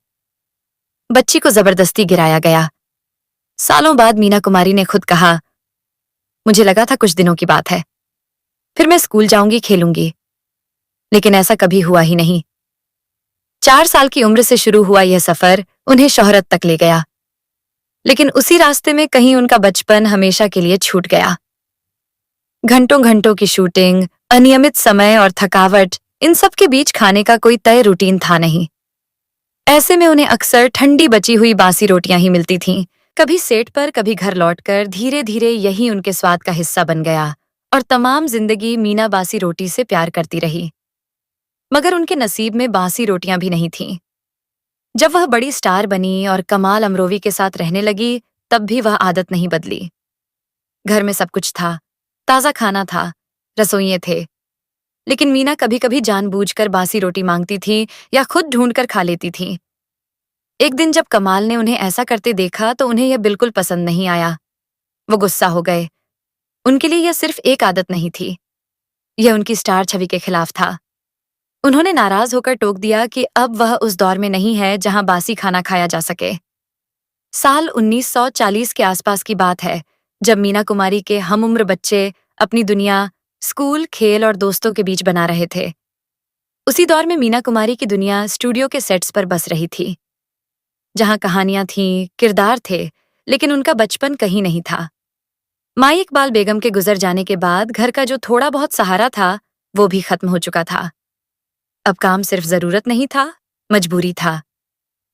बच्ची को जबरदस्ती गिराया गया। सालों बाद मीना कुमारी ने खुद कहा, मुझे लगा था कुछ दिनों की बात है, फिर मैं स्कूल जाऊंगी, खेलूंगी, लेकिन ऐसा कभी हुआ ही नहीं। 4 साल की उम्र से शुरू हुआ यह सफर उन्हें शोहरत तक ले गया, लेकिन उसी रास्ते में कहीं उनका बचपन हमेशा के लिए छूट गया। घंटों घंटों की शूटिंग, अनियमित समय और थकावट, इन सब के बीच खाने का कोई तय रूटीन था नहीं। ऐसे में उन्हें अक्सर ठंडी बची हुई बासी रोटियां ही मिलती थीं। कभी सेट पर, कभी घर लौटकर धीरे धीरे यही उनके स्वाद का हिस्सा बन गया, और तमाम जिंदगी मीना बासी रोटी से प्यार करती रही। मगर उनके नसीब में बासी रोटियां भी नहीं थीं। जब वह बड़ी स्टार बनी और कमाल अमरोवी के साथ रहने लगी, तब भी वह आदत नहीं बदली। घर में सब कुछ था, ताजा खाना था, रसोइये थे, लेकिन मीना कभी कभी जानबूझकर बासी रोटी मांगती थी या खुद ढूंढकर खा लेती थी। एक दिन जब कमाल ने उन्हें ऐसा करते देखा तो उन्हें यह बिल्कुल पसंद नहीं आया। वो गुस्सा हो गए। उनके लिए यह सिर्फ एक आदत नहीं थी, यह उनकी स्टार छवि के खिलाफ था। उन्होंने नाराज होकर टोक दिया कि अब वह उस दौर में नहीं है जहां बासी खाना खाया जा सके। साल 1940 के आसपास की बात है, जब मीना कुमारी के हमउम्र बच्चे अपनी दुनिया स्कूल, खेल और दोस्तों के बीच बना रहे थे। उसी दौर में मीना कुमारी की दुनिया स्टूडियो के सेट्स पर बस रही थी, जहां कहानियां थीं, किरदार थे, लेकिन उनका बचपन कहीं नहीं था। माई इकबाल बेगम के गुजर जाने के बाद घर का जो थोड़ा बहुत सहारा था, वो भी खत्म हो चुका था। अब काम सिर्फ जरूरत नहीं था, मजबूरी था।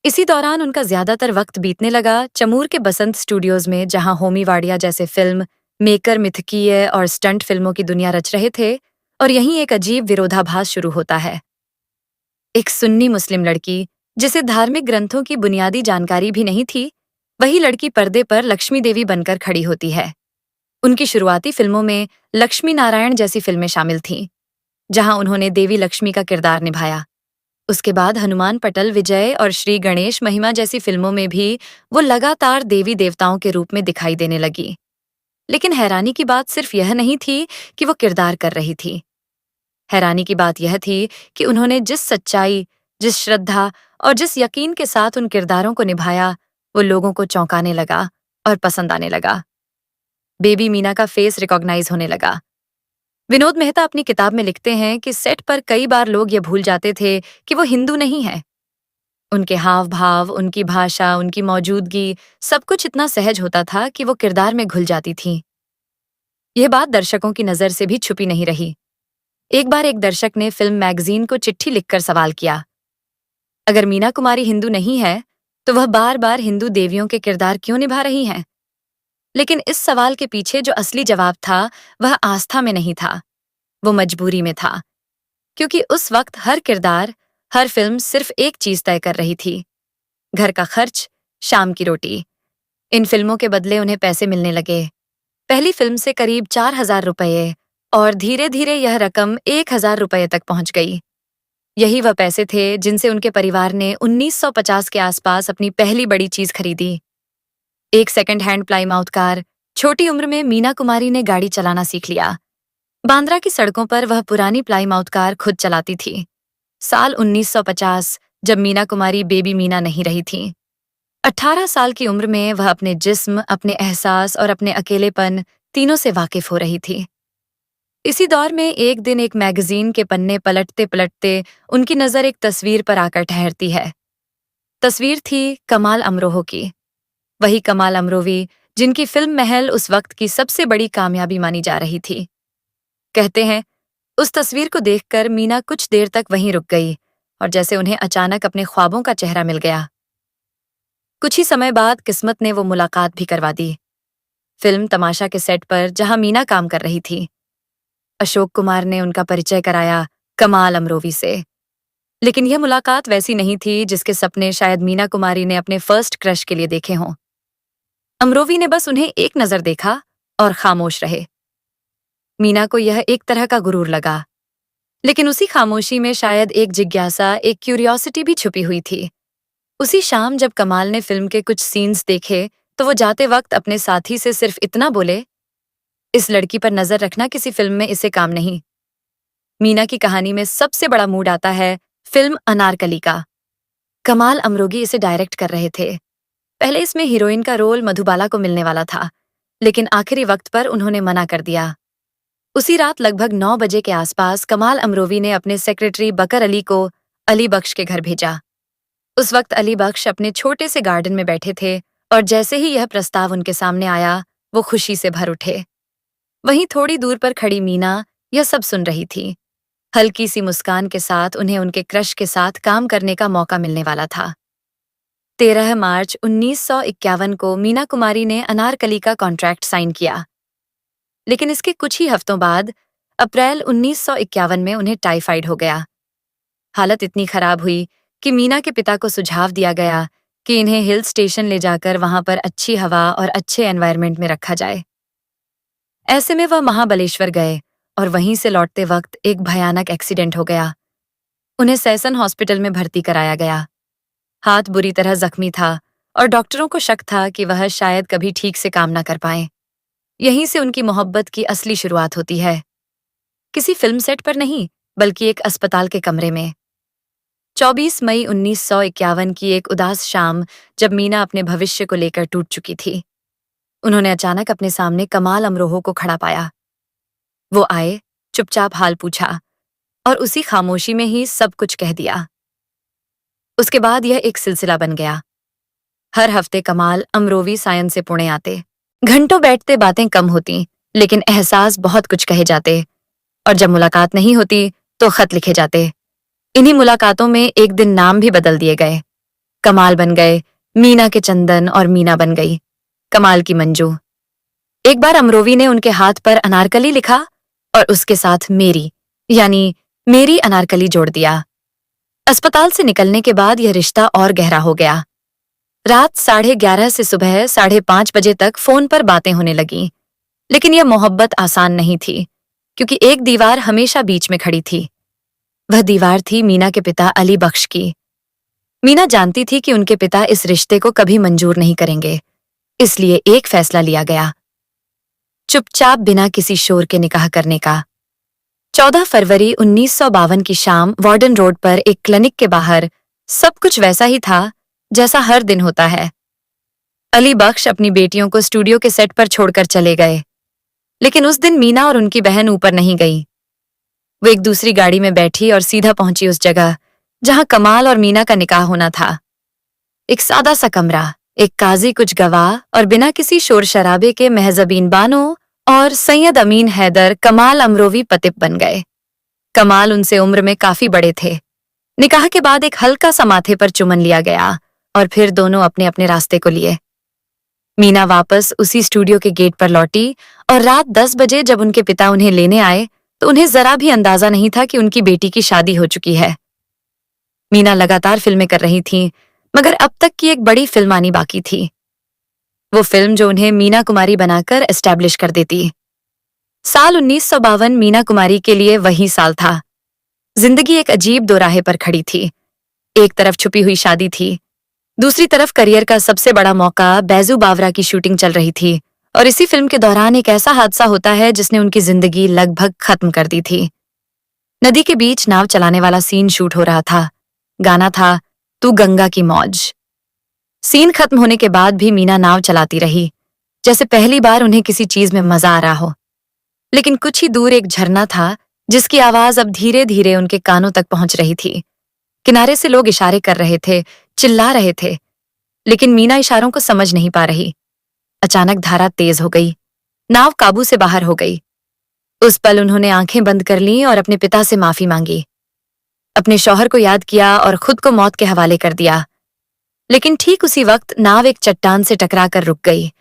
इसी दौरान उनका ज्यादातर वक्त बीतने लगा चमूर के बसंत स्टूडियोज में, जहां होमी वाडिया जैसे फिल्म मेकर मिथकीय और स्टंट फिल्मों की दुनिया रच रहे थे। और यहीं एक अजीब विरोधाभास शुरू होता है। एक सुन्नी मुस्लिम लड़की, जिसे धार्मिक ग्रंथों की बुनियादी जानकारी भी नहीं थी, वही लड़की पर्दे पर लक्ष्मी देवी बनकर खड़ी होती है। उनकी शुरुआती फिल्मों में लक्ष्मी नारायण जैसी फिल्में शामिल थीं, जहां उन्होंने देवी लक्ष्मी का किरदार निभाया। उसके बाद हनुमान पटल विजय और श्री गणेश महिमा जैसी फिल्मों में भी वो लगातार देवी देवताओं के रूप में दिखाई देने लगी। लेकिन हैरानी की बात सिर्फ यह नहीं थी कि वो किरदार कर रही थी। हैरानी की बात यह थी कि उन्होंने जिस सच्चाई, जिस श्रद्धा और जिस यकीन के साथ उन किरदारों को निभाया, वो लोगों को चौंकाने लगा और पसंद आने लगा। बेबी मीना का फेस रिकॉग्नाइज होने लगा। विनोद मेहता अपनी किताब में लिखते हैं कि सेट पर कई बार लोग ये भूल जाते थे कि वो हिंदू नहीं है। उनके हाव भाव, उनकी भाषा, उनकी मौजूदगी, सब कुछ इतना सहज होता था कि वो किरदार में घुल जाती थीं। यह बात दर्शकों की नजर से भी छुपी नहीं रही। एक बार एक दर्शक ने फिल्म मैगजीन को चिट्ठी लिखकर सवाल किया, अगर मीना कुमारी हिंदू नहीं है, तो वह बार बार हिंदू देवियों के किरदार क्यों निभा रही हैं? लेकिन इस सवाल के पीछे जो असली जवाब था, वह आस्था में नहीं था, वो मजबूरी में था। क्योंकि उस वक्त हर किरदार, हर फिल्म सिर्फ एक चीज तय कर रही थी, घर का खर्च, शाम की रोटी। इन फिल्मों के बदले उन्हें पैसे मिलने लगे। पहली फिल्म से करीब 4,000 रुपये, और धीरे धीरे यह रकम 1,000 रुपये तक पहुंच गई। यही वह पैसे थे जिनसे उनके परिवार ने 1950 के आसपास अपनी पहली बड़ी चीज खरीदी, एक सेकंड हैंड प्लाईमाउथ कार। छोटी उम्र में मीना कुमारी ने गाड़ी चलाना सीख लिया। बांद्रा की सड़कों पर वह पुरानी प्लाईमाउथ कार खुद चलाती थी। साल 1950, जब मीना कुमारी बेबी मीना नहीं रही थी। 18 साल की उम्र में वह अपने जिस्म, अपने एहसास और अपने अकेलेपन, तीनों से वाकिफ हो रही थी। इसी दौर में एक दिन एक मैगजीन के पन्ने पलटते पलटते उनकी नजर एक तस्वीर पर आकर ठहरती है। तस्वीर थी कमाल अमरोह की, वही कमाल अमरोवी जिनकी फिल्म महल उस वक्त की सबसे बड़ी कामयाबी मानी जा रही थी। कहते हैं उस तस्वीर को देखकर मीना कुछ देर तक वहीं रुक गई और जैसे उन्हें अचानक अपने ख्वाबों का चेहरा मिल गया। कुछ ही समय बाद किस्मत ने वो मुलाकात भी करवा दी, फिल्म तमाशा के सेट पर जहां मीना काम कर रही थी। अशोक कुमार ने उनका परिचय कराया कमाल अमरोवी से। लेकिन यह मुलाकात वैसी नहीं थी जिसके सपने शायद मीना कुमारी ने अपने फर्स्ट क्रश के लिए देखे हों। अमरोवी ने बस उन्हें एक नजर देखा और खामोश रहे। मीना को यह एक तरह का गुरूर लगा, लेकिन उसी खामोशी में शायद एक जिज्ञासा, एक क्यूरियोसिटी भी छुपी हुई थी। उसी शाम जब कमाल ने फिल्म के कुछ सीन्स देखे तो वो जाते वक्त अपने साथी से सिर्फ इतना बोले, इस लड़की पर नजर रखना, किसी फिल्म में इसे काम नहीं। मीना की कहानी में सबसे बड़ा मूड आता है फिल्म अनारकली का। कमाल अमरोगी इसे डायरेक्ट कर रहे थे। पहले इसमें हीरोइन का रोल मधुबाला को मिलने वाला था, लेकिन आखिरी वक्त पर उन्होंने मना कर दिया। उसी रात लगभग 9 बजे के आसपास कमाल अमरोवी ने अपने सेक्रेटरी बकर अली को अली बख्श के घर भेजा। उस वक्त अली बख्श अपने छोटे से गार्डन में बैठे थे और जैसे ही यह प्रस्ताव उनके सामने आया वो खुशी से भर उठे। वहीं थोड़ी दूर पर खड़ी मीना यह सब सुन रही थी। हल्की सी मुस्कान के साथ उन्हें उनके क्रश के साथ काम करने का मौका मिलने वाला था। 13 मार्च 1951 को मीना कुमारी ने अनारकली का कॉन्ट्रैक्ट साइन किया, लेकिन इसके कुछ ही हफ्तों बाद अप्रैल 1951 में उन्हें टाइफाइड हो गया। हालत इतनी खराब हुई कि मीना के पिता को सुझाव दिया गया कि इन्हें हिल स्टेशन ले जाकर वहां पर अच्छी हवा और अच्छे एनवायरनमेंट में रखा जाए। ऐसे में वह महाबलेश्वर गए और वहीं से लौटते वक्त एक भयानक एक्सीडेंट हो गया। उन्हें सैसन हॉस्पिटल में भर्ती कराया गया। हाथ बुरी तरह जख्मी था और डॉक्टरों को शक था कि वह शायद कभी ठीक से काम ना कर पाए। यहीं से उनकी मोहब्बत की असली शुरुआत होती है, किसी फिल्म सेट पर नहीं बल्कि एक अस्पताल के कमरे में। 24 मई 1951 की एक उदास शाम, जब मीना अपने भविष्य को लेकर टूट चुकी थी, उन्होंने अचानक अपने सामने कमाल अमरोह को खड़ा पाया। वो आए, चुपचाप हाल पूछा और उसी खामोशी में ही सब कुछ कह दिया। उसके बाद यह एक सिलसिला बन गया। हर हफ्ते कमाल अमरोवी सायन से पुणे आते। घंटों बैठते, बातें कम होती लेकिन एहसास बहुत कुछ कहे जाते, और जब मुलाकात नहीं होती तो खत लिखे जाते। इन्हीं मुलाकातों में एक दिन नाम भी बदल दिए गए। कमाल बन गए मीना के चंदन और मीना बन गई कमाल की मंजू। एक बार अमरोवी ने उनके हाथ पर अनारकली लिखा और उसके साथ मेरी, यानी मेरी अनारकली जोड़ दिया। अस्पताल से निकलने के बाद यह रिश्ता और गहरा हो गया। रात 11:30 से सुबह 5:30 बजे तक फोन पर बातें होने लगीं। लेकिन यह मोहब्बत आसान नहीं थी, क्योंकि एक दीवार हमेशा बीच में खड़ी थी। वह दीवार थी मीना के पिता अली बख्श की। मीना जानती थी कि उनके पिता इस रिश्ते को कभी मंजूर नहीं करेंगे, इसलिए एक फैसला लिया गया, चुपचाप बिना किसी शोर के निकाह करने का। 14 फरवरी 1952 की शाम वार्डन रोड पर एक क्लिनिक के बाहर सब कुछ वैसा ही था जैसा हर दिन होता है। अली बख्श अपनी बेटियों को स्टूडियो के सेट पर छोड़कर चले गए, लेकिन उस दिन मीना और उनकी बहन ऊपर नहीं गई। वो एक दूसरी गाड़ी में बैठी और सीधा पहुंची उस जगह जहां कमाल और मीना का निकाह होना था। एक सादा सा कमरा, एक काजी, कुछ गवाह, और बिना किसी शोर शराबे के महजबीन बानो और सैयद अमीन हैदर कमाल अमरोवी पतिप बन गए। कमाल उनसे उम्र में काफी बड़े थे। निकाह के बाद एक हल्का सा माथे पर चुमन लिया गया और फिर दोनों अपने अपने रास्ते को लिए। मीना वापस उसी स्टूडियो के गेट पर लौटी और रात 10 बजे जब उनके पिता उन्हें लेने आए तो उन्हें जरा भी अंदाजा नहीं था कि उनकी बेटी की शादी हो चुकी है। मीना लगातार फिल्में कर रही थीं, मगर अब तक की एक बड़ी फिल्म आनी बाकी थी। वो फिल्म जो उन्हें मीना कुमारी बनाकर एस्टैब्लिश कर देती। साल 1952 मीना कुमारी के लिए वही साल था। जिंदगी एक अजीब दोराहे पर खड़ी थी। एक तरफ छुपी हुई शादी थी, दूसरी तरफ करियर का सबसे बड़ा मौका बैजू बावरा की शूटिंग चल रही थी, और इसी फिल्म के दौरान एक ऐसा हादसा होता है जिसने उनकी जिंदगी लगभग खत्म कर दी थी। नदी के बीच नाव चलाने वाला सीन शूट हो रहा था। गाना था तू गंगा की मौज। सीन खत्म होने के बाद भी मीना नाव चलाती रही, जैसे पहली बार उन्हें किसी चीज में मजा आ रहा हो। लेकिन कुछ ही दूर एक झरना था जिसकी आवाज अब धीरे धीरे उनके कानों तक पहुंच रही थी। किनारे से लोग इशारे कर रहे थे, चिल्ला रहे थे, लेकिन मीना इशारों को समझ नहीं पा रही। अचानक धारा तेज हो गई, नाव काबू से बाहर हो गई। उस पल उन्होंने आंखें बंद कर लीं और अपने पिता से माफी मांगी, अपने शौहर को याद किया और खुद को मौत के हवाले कर दिया। लेकिन ठीक उसी वक्त नाव एक चट्टान से टकराकर रुक गई।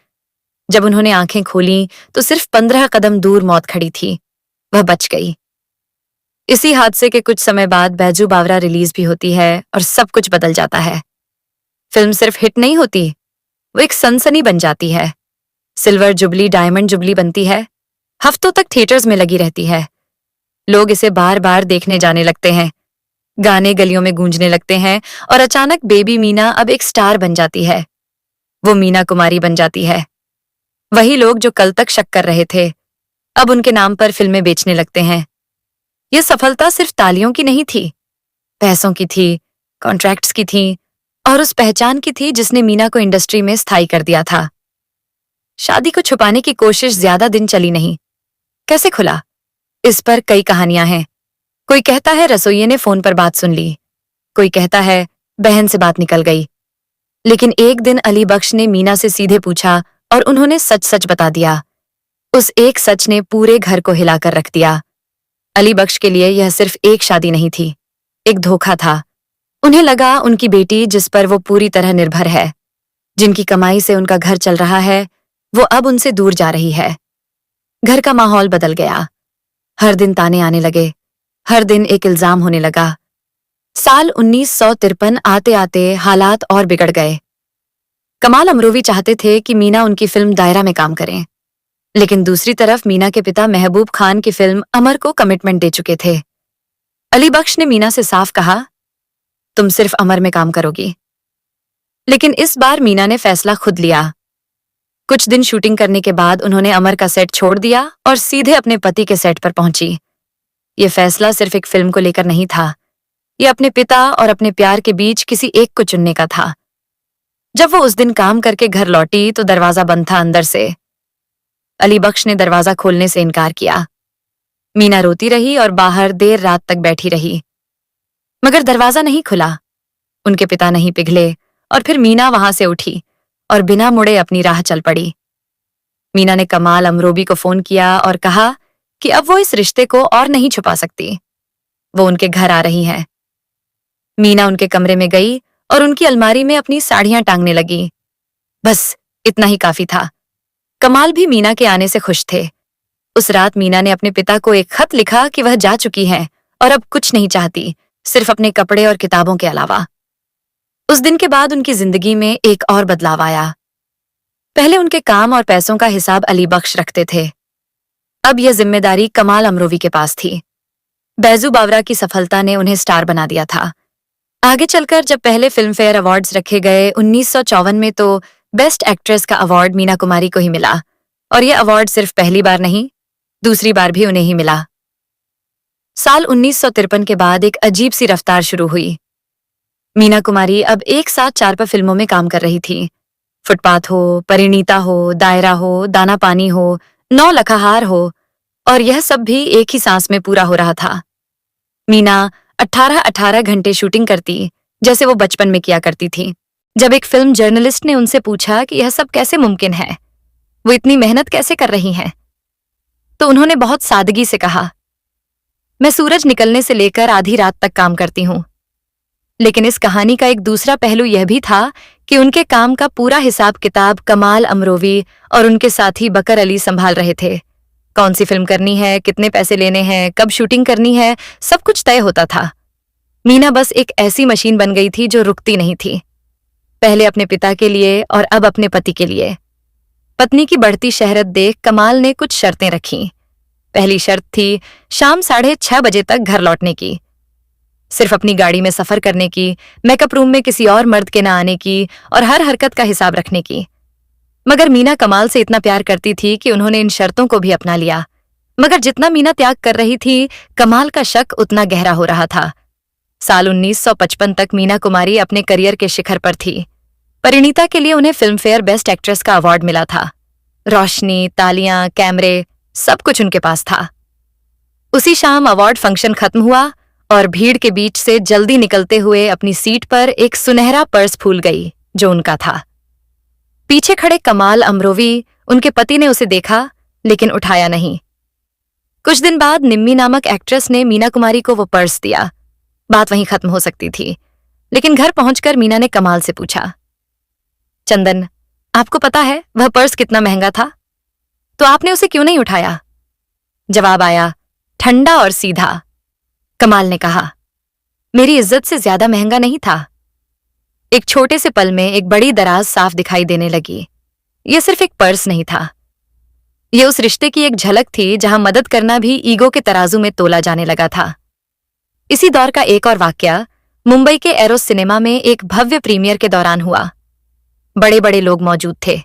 जब उन्होंने आंखें खोलीं तो सिर्फ 15 कदम दूर मौत खड़ी थी। वह बच गई। इसी हादसे के कुछ समय बाद बैजू बावरा रिलीज भी होती है और सब कुछ बदल जाता है। फिल्म सिर्फ हिट नहीं होती, वो एक सनसनी बन जाती है। सिल्वर जुबली डायमंड जुबली बनती है, हफ्तों तक थिएटर्स में लगी रहती है। लोग इसे बार बार देखने जाने लगते हैं, गाने गलियों में गूंजने लगते हैं और अचानक बेबी मीना अब एक स्टार बन जाती है। वो मीना कुमारी बन जाती है। वही लोग जो कल तक शक कर रहे थे, अब उनके नाम पर फिल्में बेचने लगते हैं। यह सफलता सिर्फ तालियों की नहीं थी, पैसों की थी, कॉन्ट्रैक्ट्स की थी और उस पहचान की थी जिसने मीना को इंडस्ट्री में स्थायी कर दिया था। शादी को छुपाने की कोशिश ज्यादा दिन चली नहीं। कैसे खुला, इस पर कई कहानियां हैं। कोई कहता है रसोइये ने फोन पर बात सुन ली, कोई कहता है बहन से बात निकल गई। लेकिन एक दिन अली बख्श ने मीना से सीधे पूछा और उन्होंने सच सच बता दिया। उस एक सच ने पूरे घर को हिलाकर रख दिया। अली बख्श के लिए यह सिर्फ एक शादी नहीं थी, एक धोखा था। उन्हें लगा उनकी बेटी, जिस पर वो पूरी तरह निर्भर है, जिनकी कमाई से उनका घर चल रहा है, वो अब उनसे दूर जा रही है। घर का माहौल बदल गया। हर दिन ताने आने लगे, हर दिन एक इल्जाम होने लगा। साल 1953 आते आते हालात और बिगड़ गए। कमाल अमरोवी चाहते थे कि मीना उनकी फिल्म दायरा में काम करें, लेकिन दूसरी तरफ मीना के पिता महबूब खान की फिल्म अमर को कमिटमेंट दे चुके थे। अली बख्श ने मीना से साफ कहा, तुम सिर्फ अमर में काम करोगी। लेकिन इस बार मीना ने फैसला खुद लिया। कुछ दिन शूटिंग करने के बाद उन्होंने अमर का सेट छोड़ दिया और सीधे अपने पति के सेट पर पहुंची। ये फैसला सिर्फ एक फिल्म को लेकर नहीं था, ये अपने पिता और अपने प्यार के बीच किसी एक को चुनने का था। जब वो उस दिन काम करके घर लौटी तो दरवाजा बंद था अंदर से। अली बख्श ने दरवाजा खोलने से इनकार किया। मीना रोती रही और बाहर देर रात तक बैठी रही, मगर दरवाजा नहीं खुला। उनके पिता नहीं पिघले और फिर मीना वहां से उठी और बिना मुड़े अपनी राह चल पड़ी। मीना ने कमाल अमरोबी को फोन किया और कहा कि अब वो इस रिश्ते को और नहीं छुपा सकती, वो उनके घर आ रही हैं। मीना उनके कमरे में गई और उनकी अलमारी में अपनी साड़ियां टांगने लगी। बस इतना ही काफी था। कमाल भी मीना के आने से खुश थे। उस रात मीना ने अपने पिता को एक खत लिखा कि वह जा चुकी हैं और अब कुछ नहीं चाहती, सिर्फ अपने कपड़े और किताबों के अलावा। उस दिन के बाद उनकी जिंदगी में एक और बदलाव आया। पहले उनके काम और पैसों का हिसाब अली बख्श रखते थे, अब यह जिम्मेदारी कमाल अमरोवी के पास थी। बैजू बावरा की सफलता ने उन्हें स्टार बना दिया था। आगे चलकर जब पहले फिल्म फेयर अवार्ड्स रखे गए 1954 में, तो बेस्ट एक्ट्रेस का अवार्ड मीना कुमारी को ही मिला और यह अवार्ड सिर्फ पहली बार नहीं, दूसरी बार भी उन्हें ही मिला। साल 1953 के बाद एक अजीब सी रफ्तार शुरू हुई। मीना कुमारी अब एक साथ 4 फिल्मों में काम कर रही थी। फुटपाथ हो, परिणीता हो, दायरा हो, दाना पानी हो, 9 लखाहार हो, और यह सब भी एक ही सांस में पूरा हो रहा था। मीना 18-18 घंटे शूटिंग करती, जैसे वो बचपन में किया करती थी। जब एक फिल्म जर्नलिस्ट ने उनसे पूछा कि यह सब कैसे मुमकिन है, वो इतनी मेहनत कैसे कर रही हैं, तो उन्होंने बहुत सादगी से कहा, मैं सूरज निकलने से लेकर आधी रात तक काम करती हूं। लेकिन इस कहानी का एक दूसरा पहलू यह भी था कि उनके काम का पूरा हिसाब किताब कमाल अमरोवी और उनके साथी बकर अली संभाल रहे थे। कौन सी फिल्म करनी है, कितने पैसे लेने हैं, कब शूटिंग करनी है, सब कुछ तय होता था। मीना बस एक ऐसी मशीन बन गई थी जो रुकती नहीं थी, पहले अपने पिता के लिए और अब अपने पति के लिए। पत्नी की बढ़ती शहरत देख कमाल ने कुछ शर्तें रखीं। पहली शर्त थी शाम 6:30 बजे तक घर लौटने की, सिर्फ अपनी गाड़ी में सफर करने की, मेकअप रूम में किसी और मर्द के न आने की और हर हरकत का हिसाब रखने की। मगर मीना कमाल से इतना प्यार करती थी कि उन्होंने इन शर्तों को भी अपना लिया। मगर जितना मीना त्याग कर रही थी, कमाल का शक उतना गहरा हो रहा था। साल 1955 तक मीना कुमारी अपने करियर के शिखर पर थी। परिणीता के लिए उन्हें फिल्म फेयर बेस्ट एक्ट्रेस का अवार्ड मिला था। रोशनी, तालियां, कैमरे, सब कुछ उनके पास था। उसी शाम अवार्ड फंक्शन खत्म हुआ और भीड़ के बीच से जल्दी निकलते हुए अपनी सीट पर एक सुनहरा पर्स भूल गई जो उनका था। पीछे खड़े कमाल अमरोवी, उनके पति ने उसे देखा लेकिन उठाया नहीं। कुछ दिन बाद निम्मी नामक एक्ट्रेस ने मीना कुमारी को वो पर्स दिया। बात वहीं खत्म हो सकती थी, लेकिन घर पहुंचकर मीना ने कमाल से पूछा, चंदन, आपको पता है वह पर्स कितना महंगा था? तो आपने उसे क्यों नहीं उठाया? जवाब आया, ठंडा और सीधा। कमाल ने कहा, मेरी इज्जत से ज्यादा महंगा नहीं था। एक छोटे से पल में एक बड़ी दराज साफ दिखाई देने लगी। यह सिर्फ एक पर्स नहीं था, यह उस रिश्ते की एक झलक थी जहां मदद करना भी ईगो के तराजू में तोला जाने लगा था। इसी दौर का एक और वाकया मुंबई के एरोस सिनेमा में एक भव्य प्रीमियर के दौरान हुआ। बड़े बड़े लोग मौजूद थे।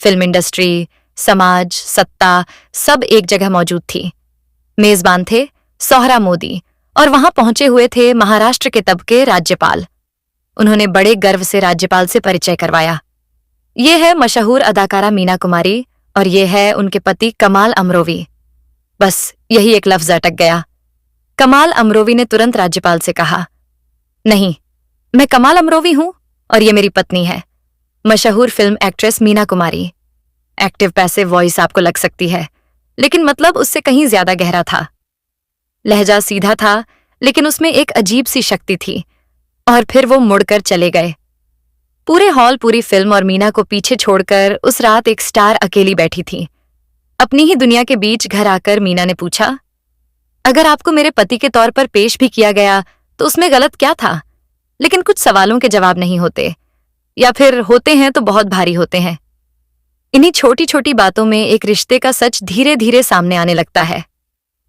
फिल्म इंडस्ट्री, समाज, सत्ता, सब एक जगह मौजूद थी। मेजबान थे सोहरा मोदी और वहां पहुंचे हुए थे महाराष्ट्र के तब के राज्यपाल। उन्होंने बड़े गर्व से राज्यपाल से परिचय करवाया। ये है मशहूर अदाकारा मीना कुमारी और ये है उनके पति कमाल अमरोवी। बस यही एक लफ्ज अटक गया। कमाल अमरोवी ने तुरंत राज्यपाल से कहा, नहीं, मैं कमाल अमरोवी हूं और ये मेरी पत्नी है, मशहूर film actress Meena Kumari. Active passive voice आपको लग सकती है, लेकिन मतलब उससे कहीं ज्यादा गहरा था। लहजा सीधा था, लेकिन उसमें एक अजीब सी शक्ति थी। और फिर वो मुड़कर चले गए। पूरे हॉल, पूरी फिल्म और मीना को पीछे छोड़कर उस रात एक स्टार अकेली बैठी थी। अपनी ही दुनिया के बीच घर आकर मीना ने पूछा, अगर आपको मेरे पति के तौर पर पेश भी किया गया तो उसमें गलत क्या था? लेकिन कुछ सवालों के जवाब नहीं होते, या फिर होते हैं तो बहुत भारी होते हैं। इन्हीं छोटी छोटी बातों में एक रिश्ते का सच धीरे धीरे सामने आने लगता है।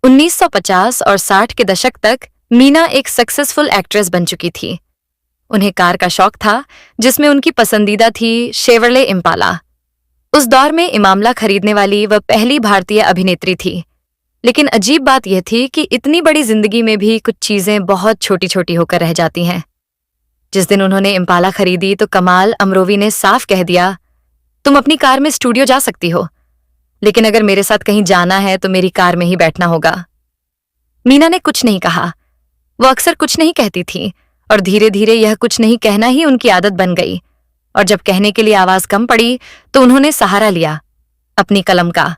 1950 और 60 के दशक तक मीना एक सक्सेसफुल एक्ट्रेस बन चुकी थी। उन्हें कार का शौक था, जिसमें उनकी पसंदीदा थी शेवरले इम्पाला। उस दौर में इमामला खरीदने वाली वह पहली भारतीय अभिनेत्री थी। लेकिन अजीब बात यह थी कि इतनी बड़ी जिंदगी में भी कुछ चीजें बहुत छोटी छोटी होकर रह जाती हैं। जिस दिन उन्होंने इम्पाला खरीदी तो कमाल अमरोवी ने साफ कह दिया, तुम अपनी कार में स्टूडियो जा सकती हो, लेकिन अगर मेरे साथ कहीं जाना है तो मेरी कार में ही बैठना होगा। मीना ने कुछ नहीं कहा। वो अक्सर कुछ नहीं कहती थी और धीरे धीरे यह कुछ नहीं कहना ही उनकी आदत बन गई। और जब कहने के लिए आवाज कम पड़ी तो उन्होंने सहारा लिया, अपनी कलम का।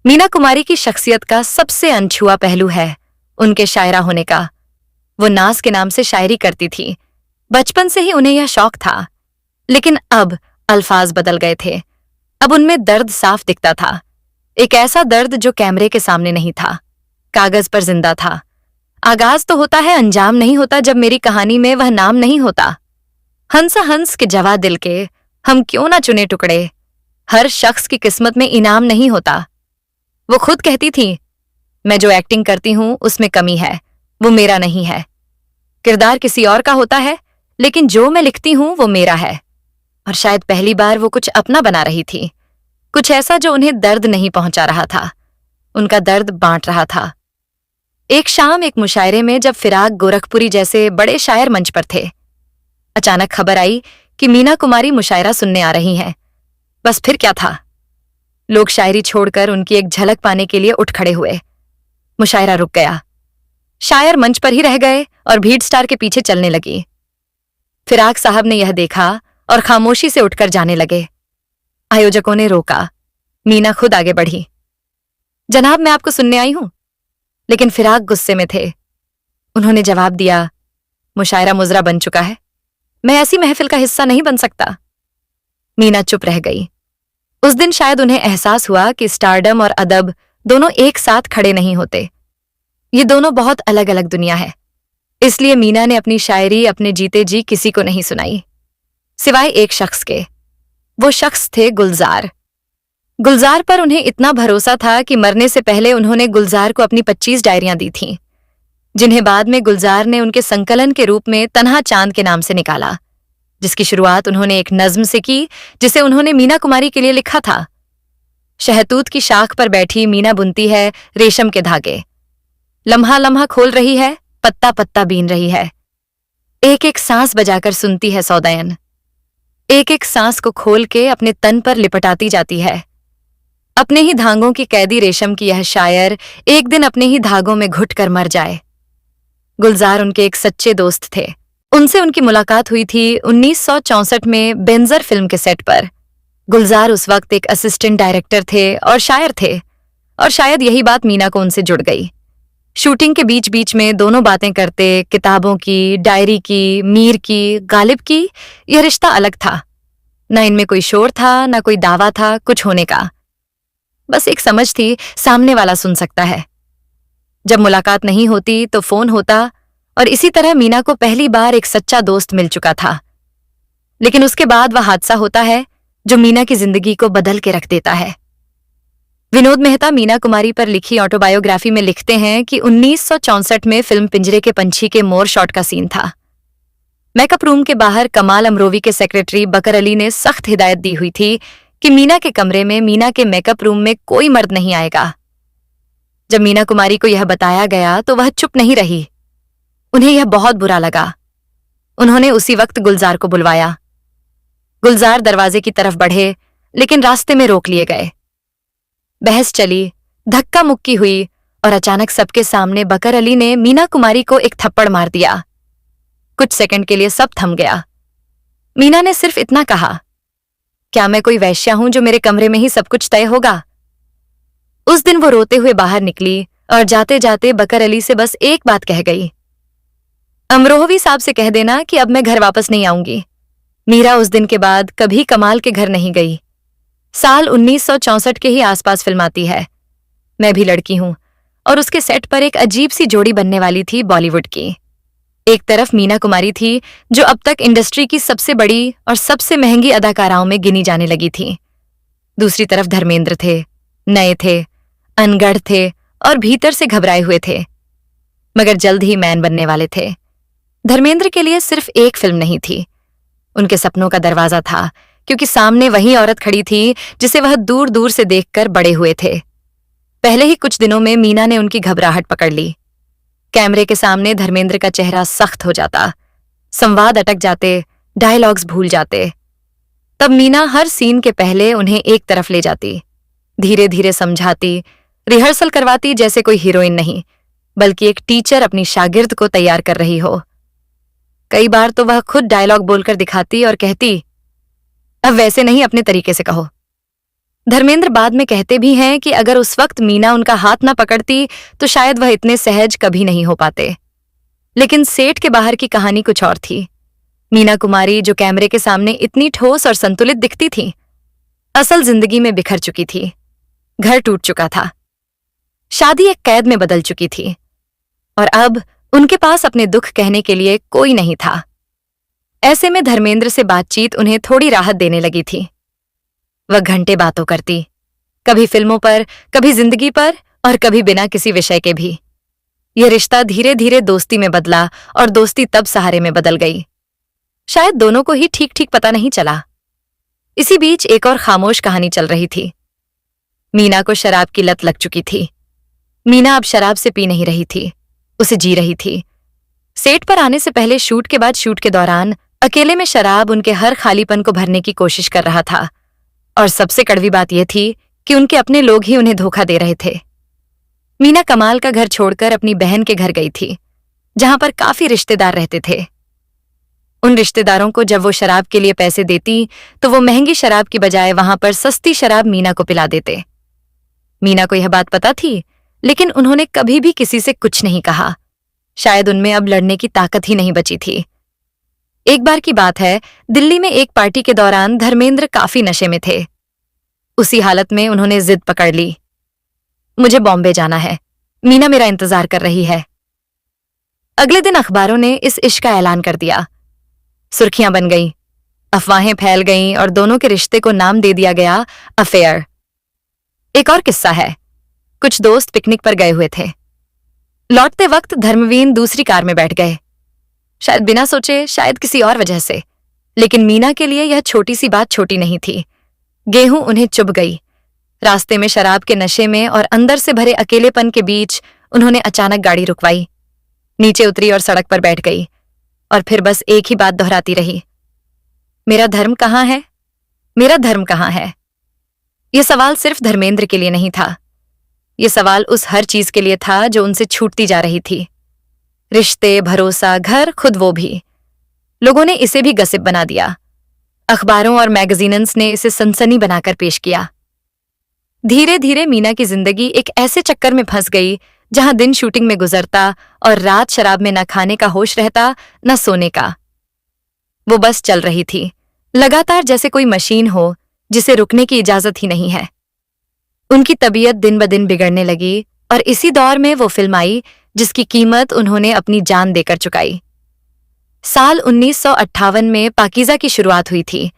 मीना कुमारी की शख्सियत का सबसे अनछुआ पहलू है उनके शायरा होने का। वो नाज के नाम से शायरी करती थी। बचपन से ही उन्हें यह शौक था, लेकिन अब अल्फाज बदल गए थे। अब उनमें दर्द साफ दिखता था, एक ऐसा दर्द जो कैमरे के सामने नहीं था, कागज पर जिंदा था। आगाज तो होता है, अंजाम नहीं होता जब मेरी कहानी में वह नाम नहीं होता। हंसा हंस के जवा दिल के, हम क्यों ना चुने टुकड़े, हर शख्स की किस्मत में इनाम नहीं होता। वो खुद कहती थी, मैं जो एक्टिंग करती हूं उसमें कमी है, वो मेरा नहीं है। किरदार किसी और का होता है, लेकिन जो मैं लिखती हूं वो मेरा है। और शायद पहली बार वो कुछ अपना बना रही थी, कुछ ऐसा जो उन्हें दर्द नहीं पहुंचा रहा था, उनका दर्द बांट रहा था। एक शाम एक मुशायरे में जब फिराक गोरखपुरी जैसे बड़े शायर मंच पर थे, अचानक खबर आई कि मीना कुमारी मुशायरा सुनने आ रही हैं। बस फिर क्या था, लोग शायरी छोड़कर उनकी एक झलक पाने के लिए उठ खड़े हुए। मुशायरा रुक गया, शायर मंच पर ही रह गए और भीड़ स्टार के पीछे चलने लगी। फिराक साहब ने यह देखा और खामोशी से उठकर जाने लगे। आयोजकों ने रोका, मीना खुद आगे बढ़ी। जनाब, मैं आपको सुनने आई हूं। लेकिन फिराक गुस्से में थे। उन्होंने जवाब दिया, मुशायरा मुजरा बन चुका है, मैं ऐसी महफिल का हिस्सा नहीं बन सकता। मीना चुप रह गई। उस दिन शायद उन्हें एहसास हुआ कि स्टारडम और अदब दोनों एक साथ खड़े नहीं होते। ये दोनों बहुत अलग अलग दुनिया है। इसलिए मीना ने अपनी शायरी अपने जीते जी किसी को नहीं सुनाई, सिवाय एक शख्स के। वो शख्स थे गुलजार। गुलजार पर उन्हें इतना भरोसा था कि मरने से पहले उन्होंने गुलजार को अपनी 25 डायरियां दी थीं, जिन्हें बाद में गुलजार ने उनके संकलन के रूप में तन्हा चांद के नाम से निकाला, जिसकी शुरुआत उन्होंने एक नज्म से की जिसे उन्होंने मीना कुमारी के लिए लिखा था। शहतूत की शाख पर बैठी मीना बुनती है रेशम के धागे, लम्हा लम्हा खोल रही है, पत्ता पत्ता बीन रही है। एक एक सांस बजाकर सुनती है सौदयन, एक एक सांस को खोल के अपने तन पर लिपटाती जाती है। अपने ही धागों की कैदी रेशम की यह शायर एक दिन अपने ही धागों में घुट कर मर जाए। गुलजार उनके एक सच्चे दोस्त थे। उनसे उनकी मुलाकात हुई थी 1964 में बेंजर फिल्म के सेट पर। गुलजार उस वक्त एक असिस्टेंट डायरेक्टर थे और शायर थे, और शायद यही बात मीना को उनसे जुड़ गई। शूटिंग के बीच बीच में दोनों बातें करते, किताबों की, डायरी की, मीर की, गालिब की। यह रिश्ता अलग था। न इनमें कोई शोर था, न कोई दावा था कुछ होने का। बस एक समझ थी, सामने वाला सुन सकता है। जब मुलाकात नहीं होती तो फोन होता, और इसी तरह मीना को पहली बार एक सच्चा दोस्त मिल चुका था। लेकिन उसके बाद वह हादसा होता है जो मीना की जिंदगी को बदल के रख देता है। विनोद मेहता मीना कुमारी पर लिखी ऑटोबायोग्राफी में लिखते हैं कि 1964 में फिल्म पिंजरे के पंछी के मोर शॉट का सीन था। मेकअप रूम के बाहर कमाल अमरोवी के सेक्रेटरी बकर अली ने सख्त हिदायत दी हुई थी कि मीना के कमरे में, मीना के मेकअप रूम में कोई मर्द नहीं आएगा। जब मीना कुमारी को यह बताया गया तो वह चुप नहीं रही। उन्हें यह बहुत बुरा लगा। उन्होंने उसी वक्त गुलजार को बुलवाया। गुलजार दरवाजे की तरफ बढ़े, लेकिन रास्ते में रोक लिए गए। बहस चली, धक्का मुक्की हुई, और अचानक सबके सामने बकर अली ने मीना कुमारी को एक थप्पड़ मार दिया। कुछ सेकंड के लिए सब थम गया। मीना ने सिर्फ इतना कहा, क्या मैं कोई वैश्या हूं जो मेरे कमरे में ही सब कुछ तय होगा? उस दिन वो रोते हुए बाहर निकली और जाते जाते बकर अली से बस एक बात कह गई, अमरोहवी साहब से कह देना कि अब मैं घर वापस नहीं आऊंगी। मीरा उस दिन के बाद कभी कमाल के घर नहीं गई। साल 1964 के ही आसपास फिल्म आती है। मैं भी लड़की हूं, और उसके सेट पर एक अजीब सी जोड़ी बनने वाली थी बॉलीवुड की। एक तरफ मीना कुमारी थी, जो अब तक इंडस्ट्री की सबसे बड़ी और सबसे महंगी अदाकाराओं में गिनी जाने लगी थी। दूसरी तरफ धर्मेंद्र थे, नए थे, अनगढ़ थे और भीतर से घबराए हुए थे, मगर जल्द ही मैन बनने वाले थे। धर्मेंद्र के लिए सिर्फ एक फिल्म नहीं थी, उनके सपनों का दरवाजा था, क्योंकि सामने वही औरत खड़ी थी जिसे वह दूर दूर से देखकर बड़े हुए थे। पहले ही कुछ दिनों में मीना ने उनकी घबराहट पकड़ ली। कैमरे के सामने धर्मेंद्र का चेहरा सख्त हो जाता, संवाद अटक जाते, डायलॉग्स भूल जाते। तब मीना हर सीन के पहले उन्हें एक तरफ ले जाती, धीरे धीरे समझाती, रिहर्सल करवाती, जैसे कोई हीरोइन नहीं, बल्कि एक टीचर अपनी शागिर्द को तैयार कर रही हो। कई बार तो वह खुद डायलॉग बोलकर दिखाती और कहती, अब वैसे नहीं, अपने तरीके से कहो। धर्मेंद्र बाद में कहते भी हैं कि अगर उस वक्त मीना उनका हाथ ना पकड़ती तो शायद वह इतने सहज कभी नहीं हो पाते। लेकिन सेठ के बाहर की कहानी कुछ और थी। मीना कुमारी, जो कैमरे के सामने इतनी ठोस और संतुलित दिखती थी, असल जिंदगी में बिखर चुकी थी। घर टूट चुका था, शादी एक कैद में बदल चुकी थी, और अब उनके पास अपने दुख कहने के लिए कोई नहीं था। ऐसे में धर्मेंद्र से बातचीत उन्हें थोड़ी राहत देने लगी थी। वह घंटे बातों करती, कभी फिल्मों पर, कभी जिंदगी पर, और कभी बिना किसी विषय के भी। यह रिश्ता धीरे धीरे दोस्ती में बदला, और दोस्ती तब सहारे में बदल गई। शायद दोनों को ही ठीक ठीक पता नहीं चला। इसी बीच एक और खामोश कहानी चल रही थी। मीना को शराब की लत लग चुकी थी। मीना अब शराब से पी नहीं रही थी, उसे जी रही थी। सेट पर आने से पहले, शूट के बाद, शूट के दौरान अकेले में शराब उनके हर खालीपन को भरने की कोशिश कर रहा था। और सबसे कड़वी बात यह थी कि उनके अपने लोग ही उन्हें धोखा दे रहे थे। मीना कमाल का घर छोड़कर अपनी बहन के घर गई थी, जहां पर काफी रिश्तेदार रहते थे। उन रिश्तेदारों को जब वो शराब के लिए पैसे देती तो वो महंगी शराब की बजाय वहां पर सस्ती शराब मीना को पिला देते। मीना को यह बात पता थी, लेकिन उन्होंने कभी भी किसी से कुछ नहीं कहा। शायद उनमें अब लड़ने की ताकत ही नहीं बची थी। एक बार की बात है, दिल्ली में एक पार्टी के दौरान धर्मेंद्र काफी नशे में थे। उसी हालत में उन्होंने जिद पकड़ ली, मुझे बॉम्बे जाना है, मीना मेरा इंतजार कर रही है। अगले दिन अखबारों ने इस इश्क का ऐलान कर दिया। सुर्खियां बन गईं, अफवाहें फैल गईं, और दोनों के रिश्ते को नाम दे दिया गया अफेयर। एक और किस्सा है। कुछ दोस्त पिकनिक पर गए हुए थे। लौटते वक्त धर्मवीन दूसरी कार में बैठ गए, शायद बिना सोचे, शायद किसी और वजह से। लेकिन मीना के लिए यह छोटी सी बात छोटी नहीं थी। गेहूं उन्हें चुभ गई। रास्ते में शराब के नशे में और अंदर से भरे अकेलेपन के बीच उन्होंने अचानक गाड़ी रुकवाई, नीचे उतरी और सड़क पर बैठ गई, और फिर बस एक ही बात दोहराती रही, मेरा धर्म कहाँ है, मेरा धर्म कहाँ है। यह सवाल सिर्फ धर्मेंद्र के लिए नहीं था, यह सवाल उस हर चीज के लिए था जो उनसे छूटती जा रही थी। रिश्ते, भरोसा, घर, खुद वो भी। लोगों ने इसे भी गसिप बना दिया। अखबारों और मैगजीन्स ने इसे सनसनी बनाकर पेश किया। धीरे धीरे मीना की जिंदगी एक ऐसे चक्कर में फंस गई जहां दिन शूटिंग में गुजरता और रात शराब में न खाने का होश रहता न सोने का। वो बस चल रही थी, लगातार, जैसे कोई मशीन हो जिसे रुकने की इजाजत ही नहीं है। उनकी तबीयत दिन ब दिन बिगड़ने लगी और इसी दौर में वो फिल्म आई जिसकी कीमत उन्होंने अपनी जान देकर चुकाई। साल 1958 में पाकीज़ा की शुरुआत हुई थी।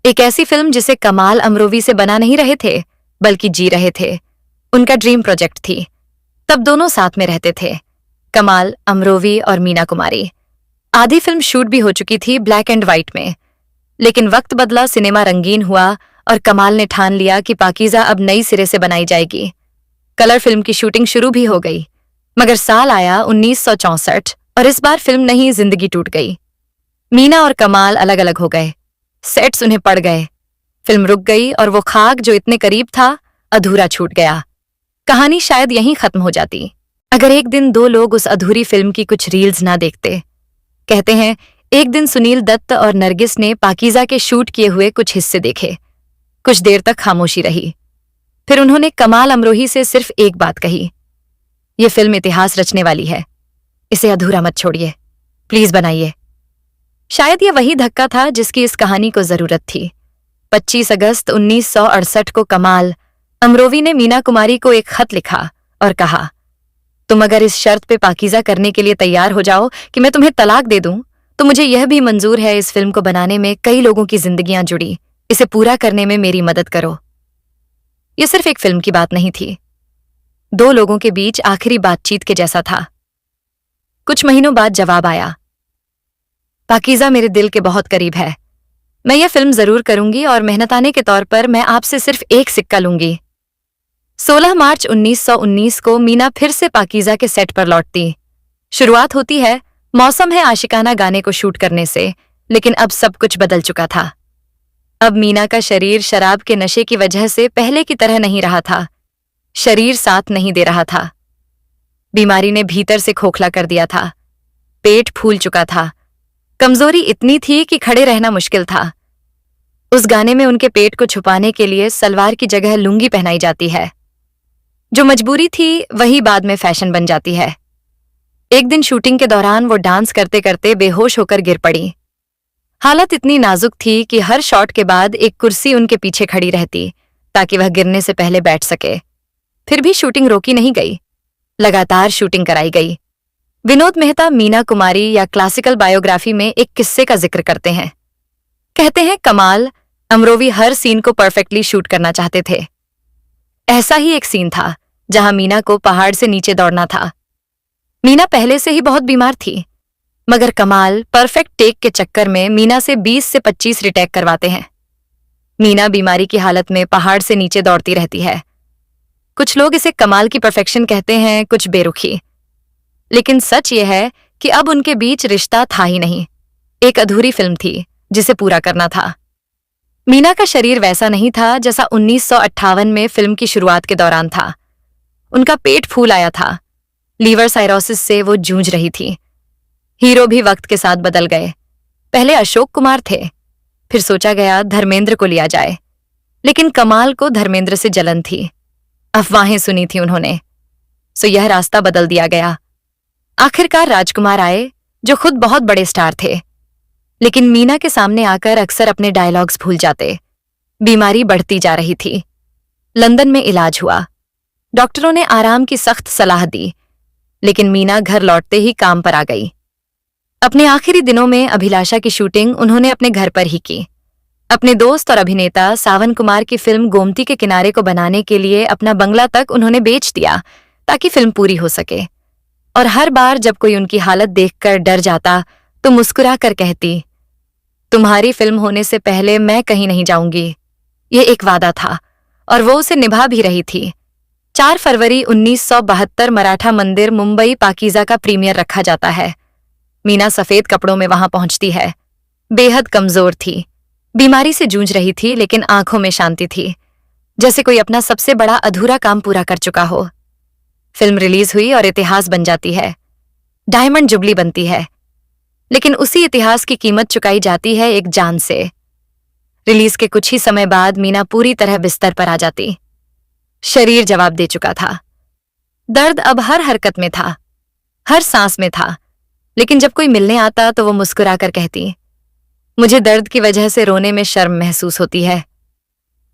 एक ऐसी फिल्म जिसे कमाल अमरोवी से बना नहीं रहे थे बल्कि जी रहे थे। उनका ड्रीम प्रोजेक्ट थी। तब दोनों साथ में रहते थे, कमाल, अमरोवी और मीना कुमारी। आधी फिल्म शूट भी हो चुकी थी ब्लैक एंड व्हाइट में, लेकिन वक्त बदला, सिनेमा रंगीन हुआ और कमाल ने ठान लिया कि पाकीज़ा अब नई सिरे से बनाई जाएगी। कलर फिल्म की शूटिंग शुरू भी हो गई, मगर साल आया 1964 और इस बार फिल्म नहीं, जिंदगी टूट गई। मीना और कमाल अलग अलग हो गए, सेट्स उन्हें पड़ गए, फिल्म रुक गई और वो खाक जो इतने करीब था अधूरा छूट गया। कहानी शायद यहीं खत्म हो जाती अगर एक दिन दो लोग उस अधूरी फिल्म की कुछ रील्स ना देखते। कहते हैं एक दिन सुनील दत्त और नरगिस ने पाकीज़ा के शूट किए हुए कुछ हिस्से देखे। कुछ देर तक खामोशी रही, फिर उन्होंने कमाल अमरोही से सिर्फ एक बात कही, ये फिल्म इतिहास रचने वाली है, इसे अधूरा मत छोड़िए, प्लीज बनाइए। शायद ये वही धक्का था जिसकी इस कहानी को जरूरत थी। 25 अगस्त 1968 को कमाल अमरोवी ने मीना कुमारी को एक खत लिखा और कहा, तुम अगर इस शर्त पे पाकीज़ा करने के लिए तैयार हो जाओ कि मैं तुम्हें तलाक दे दूं, तो मुझे यह भी मंजूर है इस फिल्म को बनाने में कई लोगों की जिंदगियां जुड़ी, इसे पूरा करने में मेरी मदद करो। यह सिर्फ एक फिल्म की बात नहीं थी, दो लोगों के बीच आखिरी बातचीत के जैसा था। कुछ महीनों बाद जवाब आया, पाकीज़ा मेरे दिल के बहुत करीब है, मैं यह फिल्म जरूर करूंगी और मेहनताने के तौर पर मैं आपसे सिर्फ एक सिक्का लूंगी। 16 मार्च 1919 को मीना फिर से पाकीज़ा के सेट पर लौटती। शुरुआत होती है मौसम है आशिकाना गाने को शूट करने से, लेकिन अब सब कुछ बदल चुका था। अब मीना का शरीर शराब के नशे की वजह से पहले की तरह नहीं रहा था। शरीर साथ नहीं दे रहा था। बीमारी ने भीतर से खोखला कर दिया था। पेट फूल चुका था। कमजोरी इतनी थी कि खड़े रहना मुश्किल था। उस गाने में उनके पेट को छुपाने के लिए सलवार की जगह लुंगी पहनाई जाती है। जो मजबूरी थी वही बाद में फैशन बन जाती है। एक दिन शूटिंग के दौरान वो डांस करते करते बेहोश होकर गिर पड़ी। हालत इतनी नाजुक थी कि हर शॉट के बाद एक कुर्सी उनके पीछे खड़ी रहती ताकि वह गिरने से पहले बैठ सके। फिर भी शूटिंग रोकी नहीं गई, लगातार शूटिंग कराई गई। विनोद मेहता मीना कुमारी या क्लासिकल बायोग्राफी में एक किस्से का जिक्र करते हैं। कहते हैं कमाल अमरोवी हर सीन को परफेक्टली शूट करना चाहते थे। ऐसा ही एक सीन था जहां मीना को पहाड़ से नीचे दौड़ना था। मीना पहले से ही बहुत बीमार थी, मगर कमाल परफेक्ट टेक के चक्कर में मीना से 20 से 25 रिटेक करवाते हैं। मीना बीमारी की हालत में पहाड़ से नीचे दौड़ती रहती है। कुछ लोग इसे कमाल की परफेक्शन कहते हैं, कुछ बेरुखी। लेकिन सच ये है कि अब उनके बीच रिश्ता था ही नहीं, एक अधूरी फिल्म थी जिसे पूरा करना था। मीना का शरीर वैसा नहीं था जैसा 1958 में फिल्म की शुरुआत के दौरान था। उनका पेट फूल आया था। लीवर साइरोसिस से वो जूझ रही थी। हीरो भी वक्त के साथ बदल गए। पहले अशोक कुमार थे, फिर सोचा गया धर्मेंद्र को लिया जाए, लेकिन कमाल को धर्मेंद्र से जलन थी। अफवाहें सुनी थी उन्होंने, सो यह रास्ता बदल दिया गया। आखिरकार राजकुमार आए जो खुद बहुत बड़े स्टार थे, लेकिन मीना के सामने आकर अक्सर अपने डायलॉग्स भूल जाते। बीमारी बढ़ती जा रही थी। लंदन में इलाज हुआ। डॉक्टरों ने आराम की सख्त सलाह दी, लेकिन मीना घर लौटते ही काम पर आ गई। अपने आखिरी दिनों में अभिलाषा की शूटिंग उन्होंने अपने घर पर ही की। अपने दोस्त और अभिनेता सावन कुमार की फिल्म गोमती के किनारे को बनाने के लिए अपना बंगला तक उन्होंने बेच दिया ताकि फिल्म पूरी हो सके। और हर बार जब कोई उनकी हालत देखकर डर जाता तो मुस्कुरा कर कहती, तुम्हारी फिल्म होने से पहले मैं कहीं नहीं जाऊंगी। ये एक वादा था और वो उसे निभा भी रही थी। 4 फरवरी 1972 मराठा मंदिर मुंबई पाकीज़ा का प्रीमियर रखा जाता है। मीना सफेद कपड़ों में वहां पहुंचती है। बेहद कमजोर थी, बीमारी से जूझ रही थी, लेकिन आंखों में शांति थी। जैसे कोई अपना सबसे बड़ा अधूरा काम पूरा कर चुका हो। फिल्म रिलीज हुई और इतिहास बन जाती है, डायमंड जुबली बनती है, लेकिन उसी इतिहास की कीमत चुकाई जाती है एक जान से। रिलीज के कुछ ही समय बाद मीना पूरी तरह बिस्तर पर आ जाती। शरीर जवाब दे चुका था। दर्द अब हर हरकत में था, हर सांस में था, लेकिन जब कोई मिलने आता तो वो मुस्कुराकर कहती, मुझे दर्द की वजह से रोने में शर्म महसूस होती है,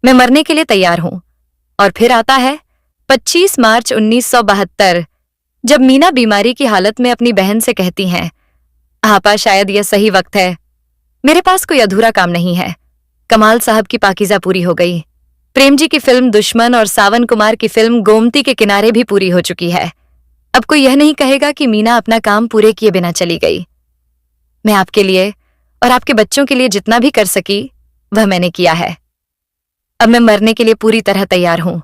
मैं मरने के लिए तैयार हूं। और फिर आता है 25 मार्च 1972, जब मीना बीमारी की हालत में अपनी बहन से कहती हैं, आपा शायद यह सही वक्त है, मेरे पास कोई अधूरा काम नहीं है। कमाल साहब की पाकीज़ा पूरी हो गई, प्रेम जी की फिल्म दुश्मन और सावन कुमार की फिल्म गोमती के किनारे भी पूरी हो चुकी है। अब कोई यह नहीं कहेगा कि मीना अपना काम पूरे किए बिना चली गई। मैं आपके लिए और आपके बच्चों के लिए जितना भी कर सकी वह मैंने किया है। अब मैं मरने के लिए पूरी तरह तैयार हूं।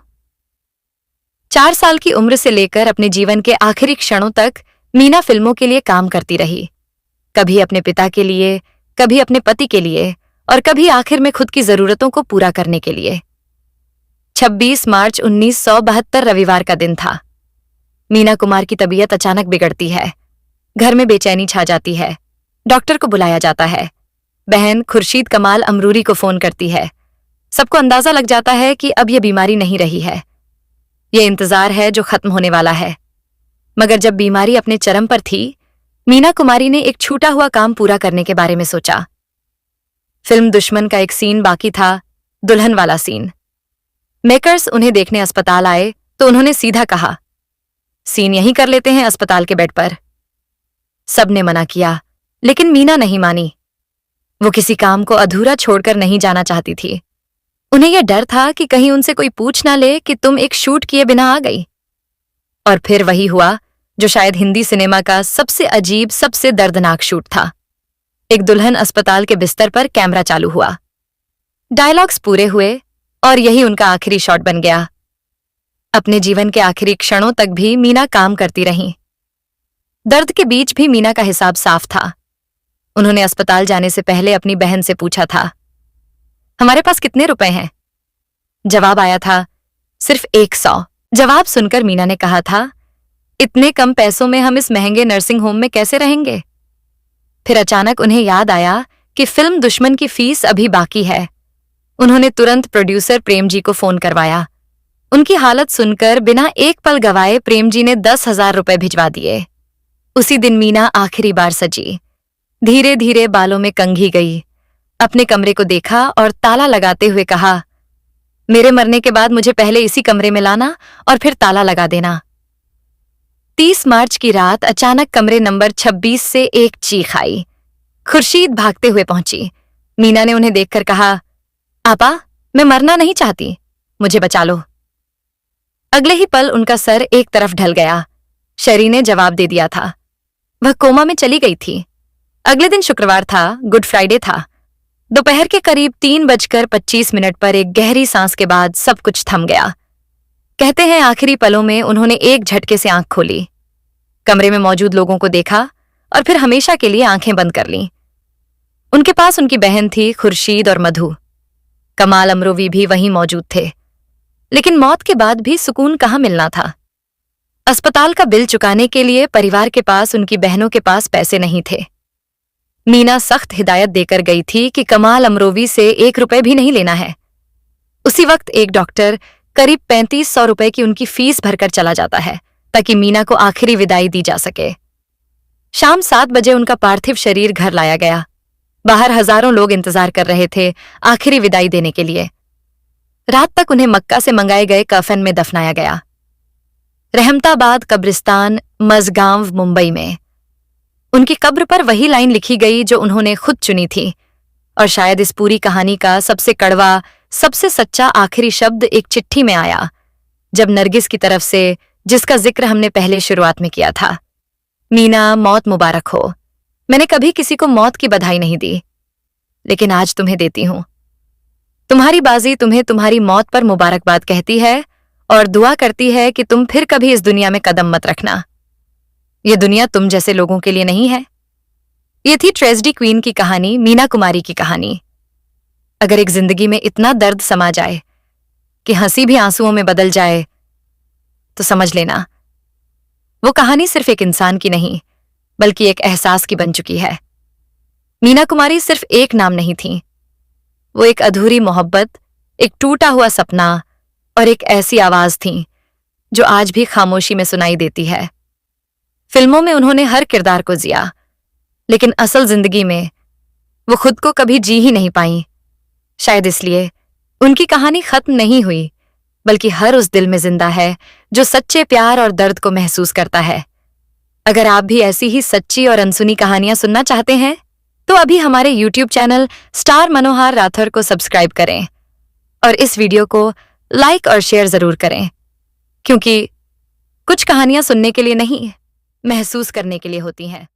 4 साल की उम्र से लेकर अपने जीवन के आखिरी क्षणों तक मीना फिल्मों के लिए काम करती रही, कभी अपने पिता के लिए, कभी अपने पति के लिए और कभी आखिर में खुद की जरूरतों को पूरा करने के लिए। 26 मार्च 1972 रविवार का दिन था। मीना कुमार की तबीयत अचानक बिगड़ती है, घर में बेचैनी छा जाती है, डॉक्टर को बुलाया जाता है। बहन खुर्शीद कमाल अमरूरी को फोन करती है। सबको अंदाजा लग जाता है कि अब यह बीमारी नहीं रही है, यह इंतजार है जो खत्म होने वाला है। मगर जब बीमारी अपने चरम पर थी, मीना कुमारी ने एक छूटा हुआ काम पूरा करने के बारे में सोचा। फिल्म दुश्मन का एक सीन बाकी था, दुल्हन वाला सीन। मेकर्स उन्हें देखने अस्पताल आए तो उन्होंने सीधा कहा, सीन यहीं कर लेते हैं अस्पताल के बेड पर। सबने मना किया, लेकिन मीना नहीं मानी। वो किसी काम को अधूरा छोड़कर नहीं जाना चाहती थी। उन्हें यह डर था कि कहीं उनसे कोई पूछ ना ले कि तुम एक शूट किए बिना आ गई। और फिर वही हुआ जो शायद हिंदी सिनेमा का सबसे अजीब, सबसे दर्दनाक शूट था। एक दुल्हन अस्पताल के बिस्तर पर कैमरा चालू हुआ, डायलॉग्स पूरे हुए और यही उनका आखिरी शॉट बन गया। अपने जीवन के आखिरी क्षणों तक भी मीना काम करती रही। दर्द के बीच भी मीना का हिसाब साफ था। उन्होंने अस्पताल जाने से पहले अपनी बहन से पूछा था, हमारे पास कितने रुपए हैं? जवाब आया था, सिर्फ 100। जवाब सुनकर मीना ने कहा था, इतने कम पैसों में हम इस महंगे नर्सिंग होम में कैसे रहेंगे? फिर अचानक उन्हें याद आया कि फिल्म दुश्मन की फीस अभी बाकी है। उन्होंने तुरंत प्रोड्यूसर प्रेम जी को फोन करवाया। उनकी हालत सुनकर बिना एक पल गवाए प्रेम जी ने 10,000 रुपए भिजवा दिए। उसी दिन मीना आखिरी बार सजी, धीरे धीरे बालों में कंघी गई, अपने कमरे को देखा और ताला लगाते हुए कहा, मेरे मरने के बाद मुझे पहले इसी कमरे में लाना और फिर ताला लगा देना। 30 मार्च की रात अचानक कमरे नंबर 26 से एक चीख आई। खुर्शीद भागते हुए पहुंची। मीना ने उन्हें देखकर कहा, आपा, मैं मरना नहीं चाहती, मुझे बचा लो। अगले ही पल उनका सर एक तरफ ढल गया। शरी ने जवाब दे दिया था, वह कोमा में चली गई थी। अगले दिन शुक्रवार था, गुड फ्राइडे था। दोपहर के करीब 3:25 पर एक गहरी सांस के बाद सब कुछ थम गया। कहते हैं आखिरी पलों में उन्होंने एक झटके से आंख खोली, कमरे में मौजूद लोगों को देखा और फिर हमेशा के लिए आंखें बंद कर लीं। उनके पास उनकी बहन थी खुर्शीद और मधु। कमाल अमरोवी भी वहीं मौजूद थे। लेकिन मौत के बाद भी सुकून कहाँ मिलना था। अस्पताल का बिल चुकाने के लिए परिवार के पास, उनकी बहनों के पास पैसे नहीं थे। मीना सख्त हिदायत देकर गई थी कि कमाल अमरोवी से 1 रुपए भी नहीं लेना है। उसी वक्त एक डॉक्टर करीब 3500 रुपए की उनकी फीस भरकर चला जाता है ताकि मीना को आखिरी विदाई दी जा सके। शाम 7 बजे उनका पार्थिव शरीर घर लाया गया। बाहर हजारों लोग इंतजार कर रहे थे आखिरी विदाई देने के लिए। रात तक उन्हें मक्का से मंगाए गए कफन में दफनाया गया, रहमताबाद कब्रिस्तान, मजगांव, मुंबई में। उनकी कब्र पर वही लाइन लिखी गई जो उन्होंने खुद चुनी थी, और शायद इस पूरी कहानी का सबसे कड़वा, सबसे सच्चा आखिरी शब्द एक चिट्ठी में आया, जब नरगिस की तरफ से, जिसका जिक्र हमने पहले शुरुआत में किया था। मीना, मौत मुबारक हो। मैंने कभी किसी को मौत की बधाई नहीं दी, लेकिन आज तुम्हें देती हूं। तुम्हारी बाजी तुम्हें तुम्हारी मौत पर मुबारकबाद कहती है और दुआ करती है कि तुम फिर कभी इस दुनिया में कदम मत रखना। यह दुनिया तुम जैसे लोगों के लिए नहीं है। यह थी ट्रेजेडी क्वीन की कहानी, मीना कुमारी की कहानी। अगर एक जिंदगी में इतना दर्द समा जाए कि हंसी भी आंसुओं में बदल जाए, तो समझ लेना वो कहानी सिर्फ एक इंसान की नहीं बल्कि एक एहसास की बन चुकी है। मीना कुमारी सिर्फ एक नाम नहीं थी, वो एक अधूरी मोहब्बत, एक टूटा हुआ सपना और एक ऐसी आवाज थी जो आज भी खामोशी में सुनाई देती है। फिल्मों में उन्होंने हर किरदार को जिया, लेकिन असल जिंदगी में वो खुद को कभी जी ही नहीं पाई। शायद इसलिए उनकी कहानी खत्म नहीं हुई, बल्कि हर उस दिल में जिंदा है जो सच्चे प्यार और दर्द को महसूस करता है। अगर आप भी ऐसी ही सच्ची और अनसुनी कहानियां सुनना चाहते हैं तो अभी हमारे YouTube चैनल स्टार मनोहर राठौर को सब्सक्राइब करें और इस वीडियो को लाइक और शेयर जरूर करें, क्योंकि कुछ कहानियां सुनने के लिए नहीं, महसूस करने के लिए होती हैं।